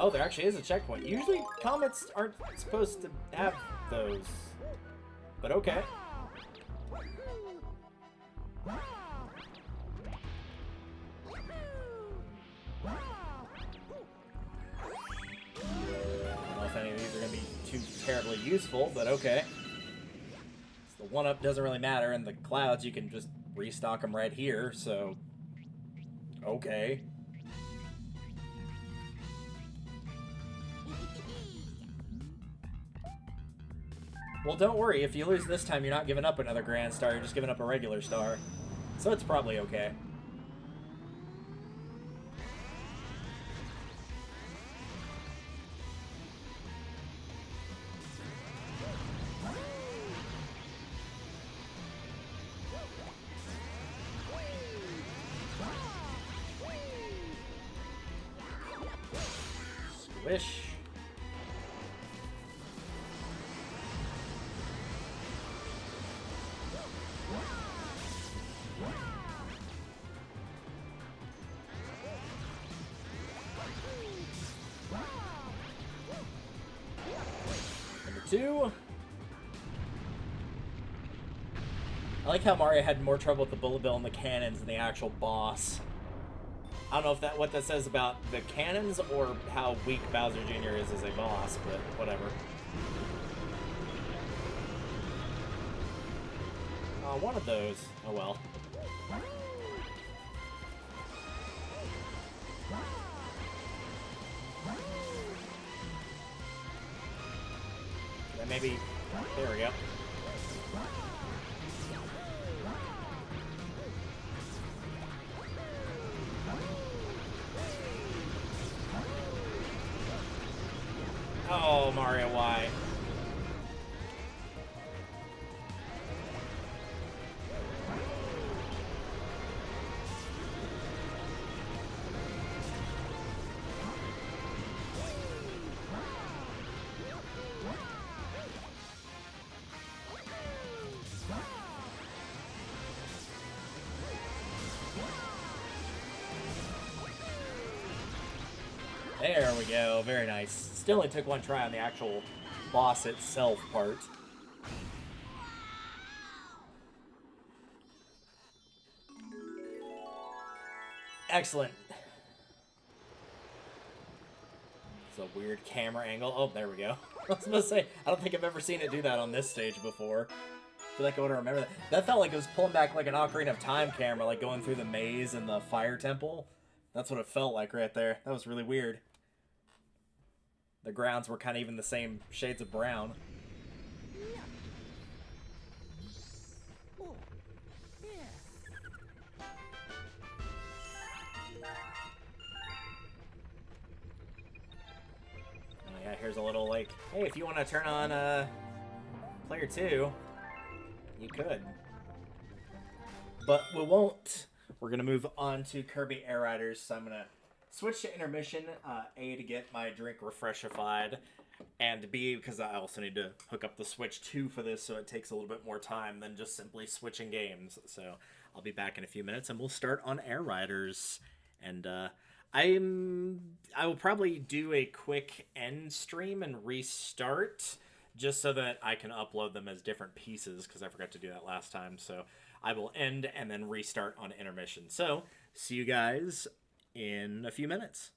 Oh, there actually is a checkpoint. Usually, comets aren't supposed to have those. but okay. I don't know if any of these are going to be too terribly useful, but okay. So the 1-up doesn't really matter, and the clouds, you can just restock them right here, so... Okay. Well, don't worry. If you lose this time, you're not giving up another Grand Star. You're just giving up a regular star. So it's probably okay. Swish. Number 2. I like how Mario had more trouble with the bullet bill and the cannons than the actual boss. I don't know if what that says about the cannons or how weak Bowser Jr. is as a boss, but whatever. One of those. Oh well. Then maybe... There we go. Oh, Mario, why? There we go. Very nice. Still only took one try on the actual boss itself part. Excellent. It's a weird camera angle. Oh, there we go. I was supposed to say, I don't think I've ever seen it do that on this stage before. I feel like I would remember that. That felt like it was pulling back like an Ocarina of Time camera, like going through the maze and the fire temple. That's what it felt like right there. That was really weird. The grounds were kind of even the same shades of brown. Oh yeah, here's a little like, hey, if you want to turn on player 2, you could. But we won't. We're going to move on to Kirby Air Riders, so I'm going to switch to intermission, A, to get my drink refreshified, and B, because I also need to hook up the Switch 2 for this, so it takes a little bit more time than just simply switching games. So I'll be back in a few minutes, and we'll start on Air Riders. And I will probably do a quick end stream and restart, just so that I can upload them as different pieces, because I forgot to do that last time. So I will end and then restart on intermission. So see you guys in a few minutes.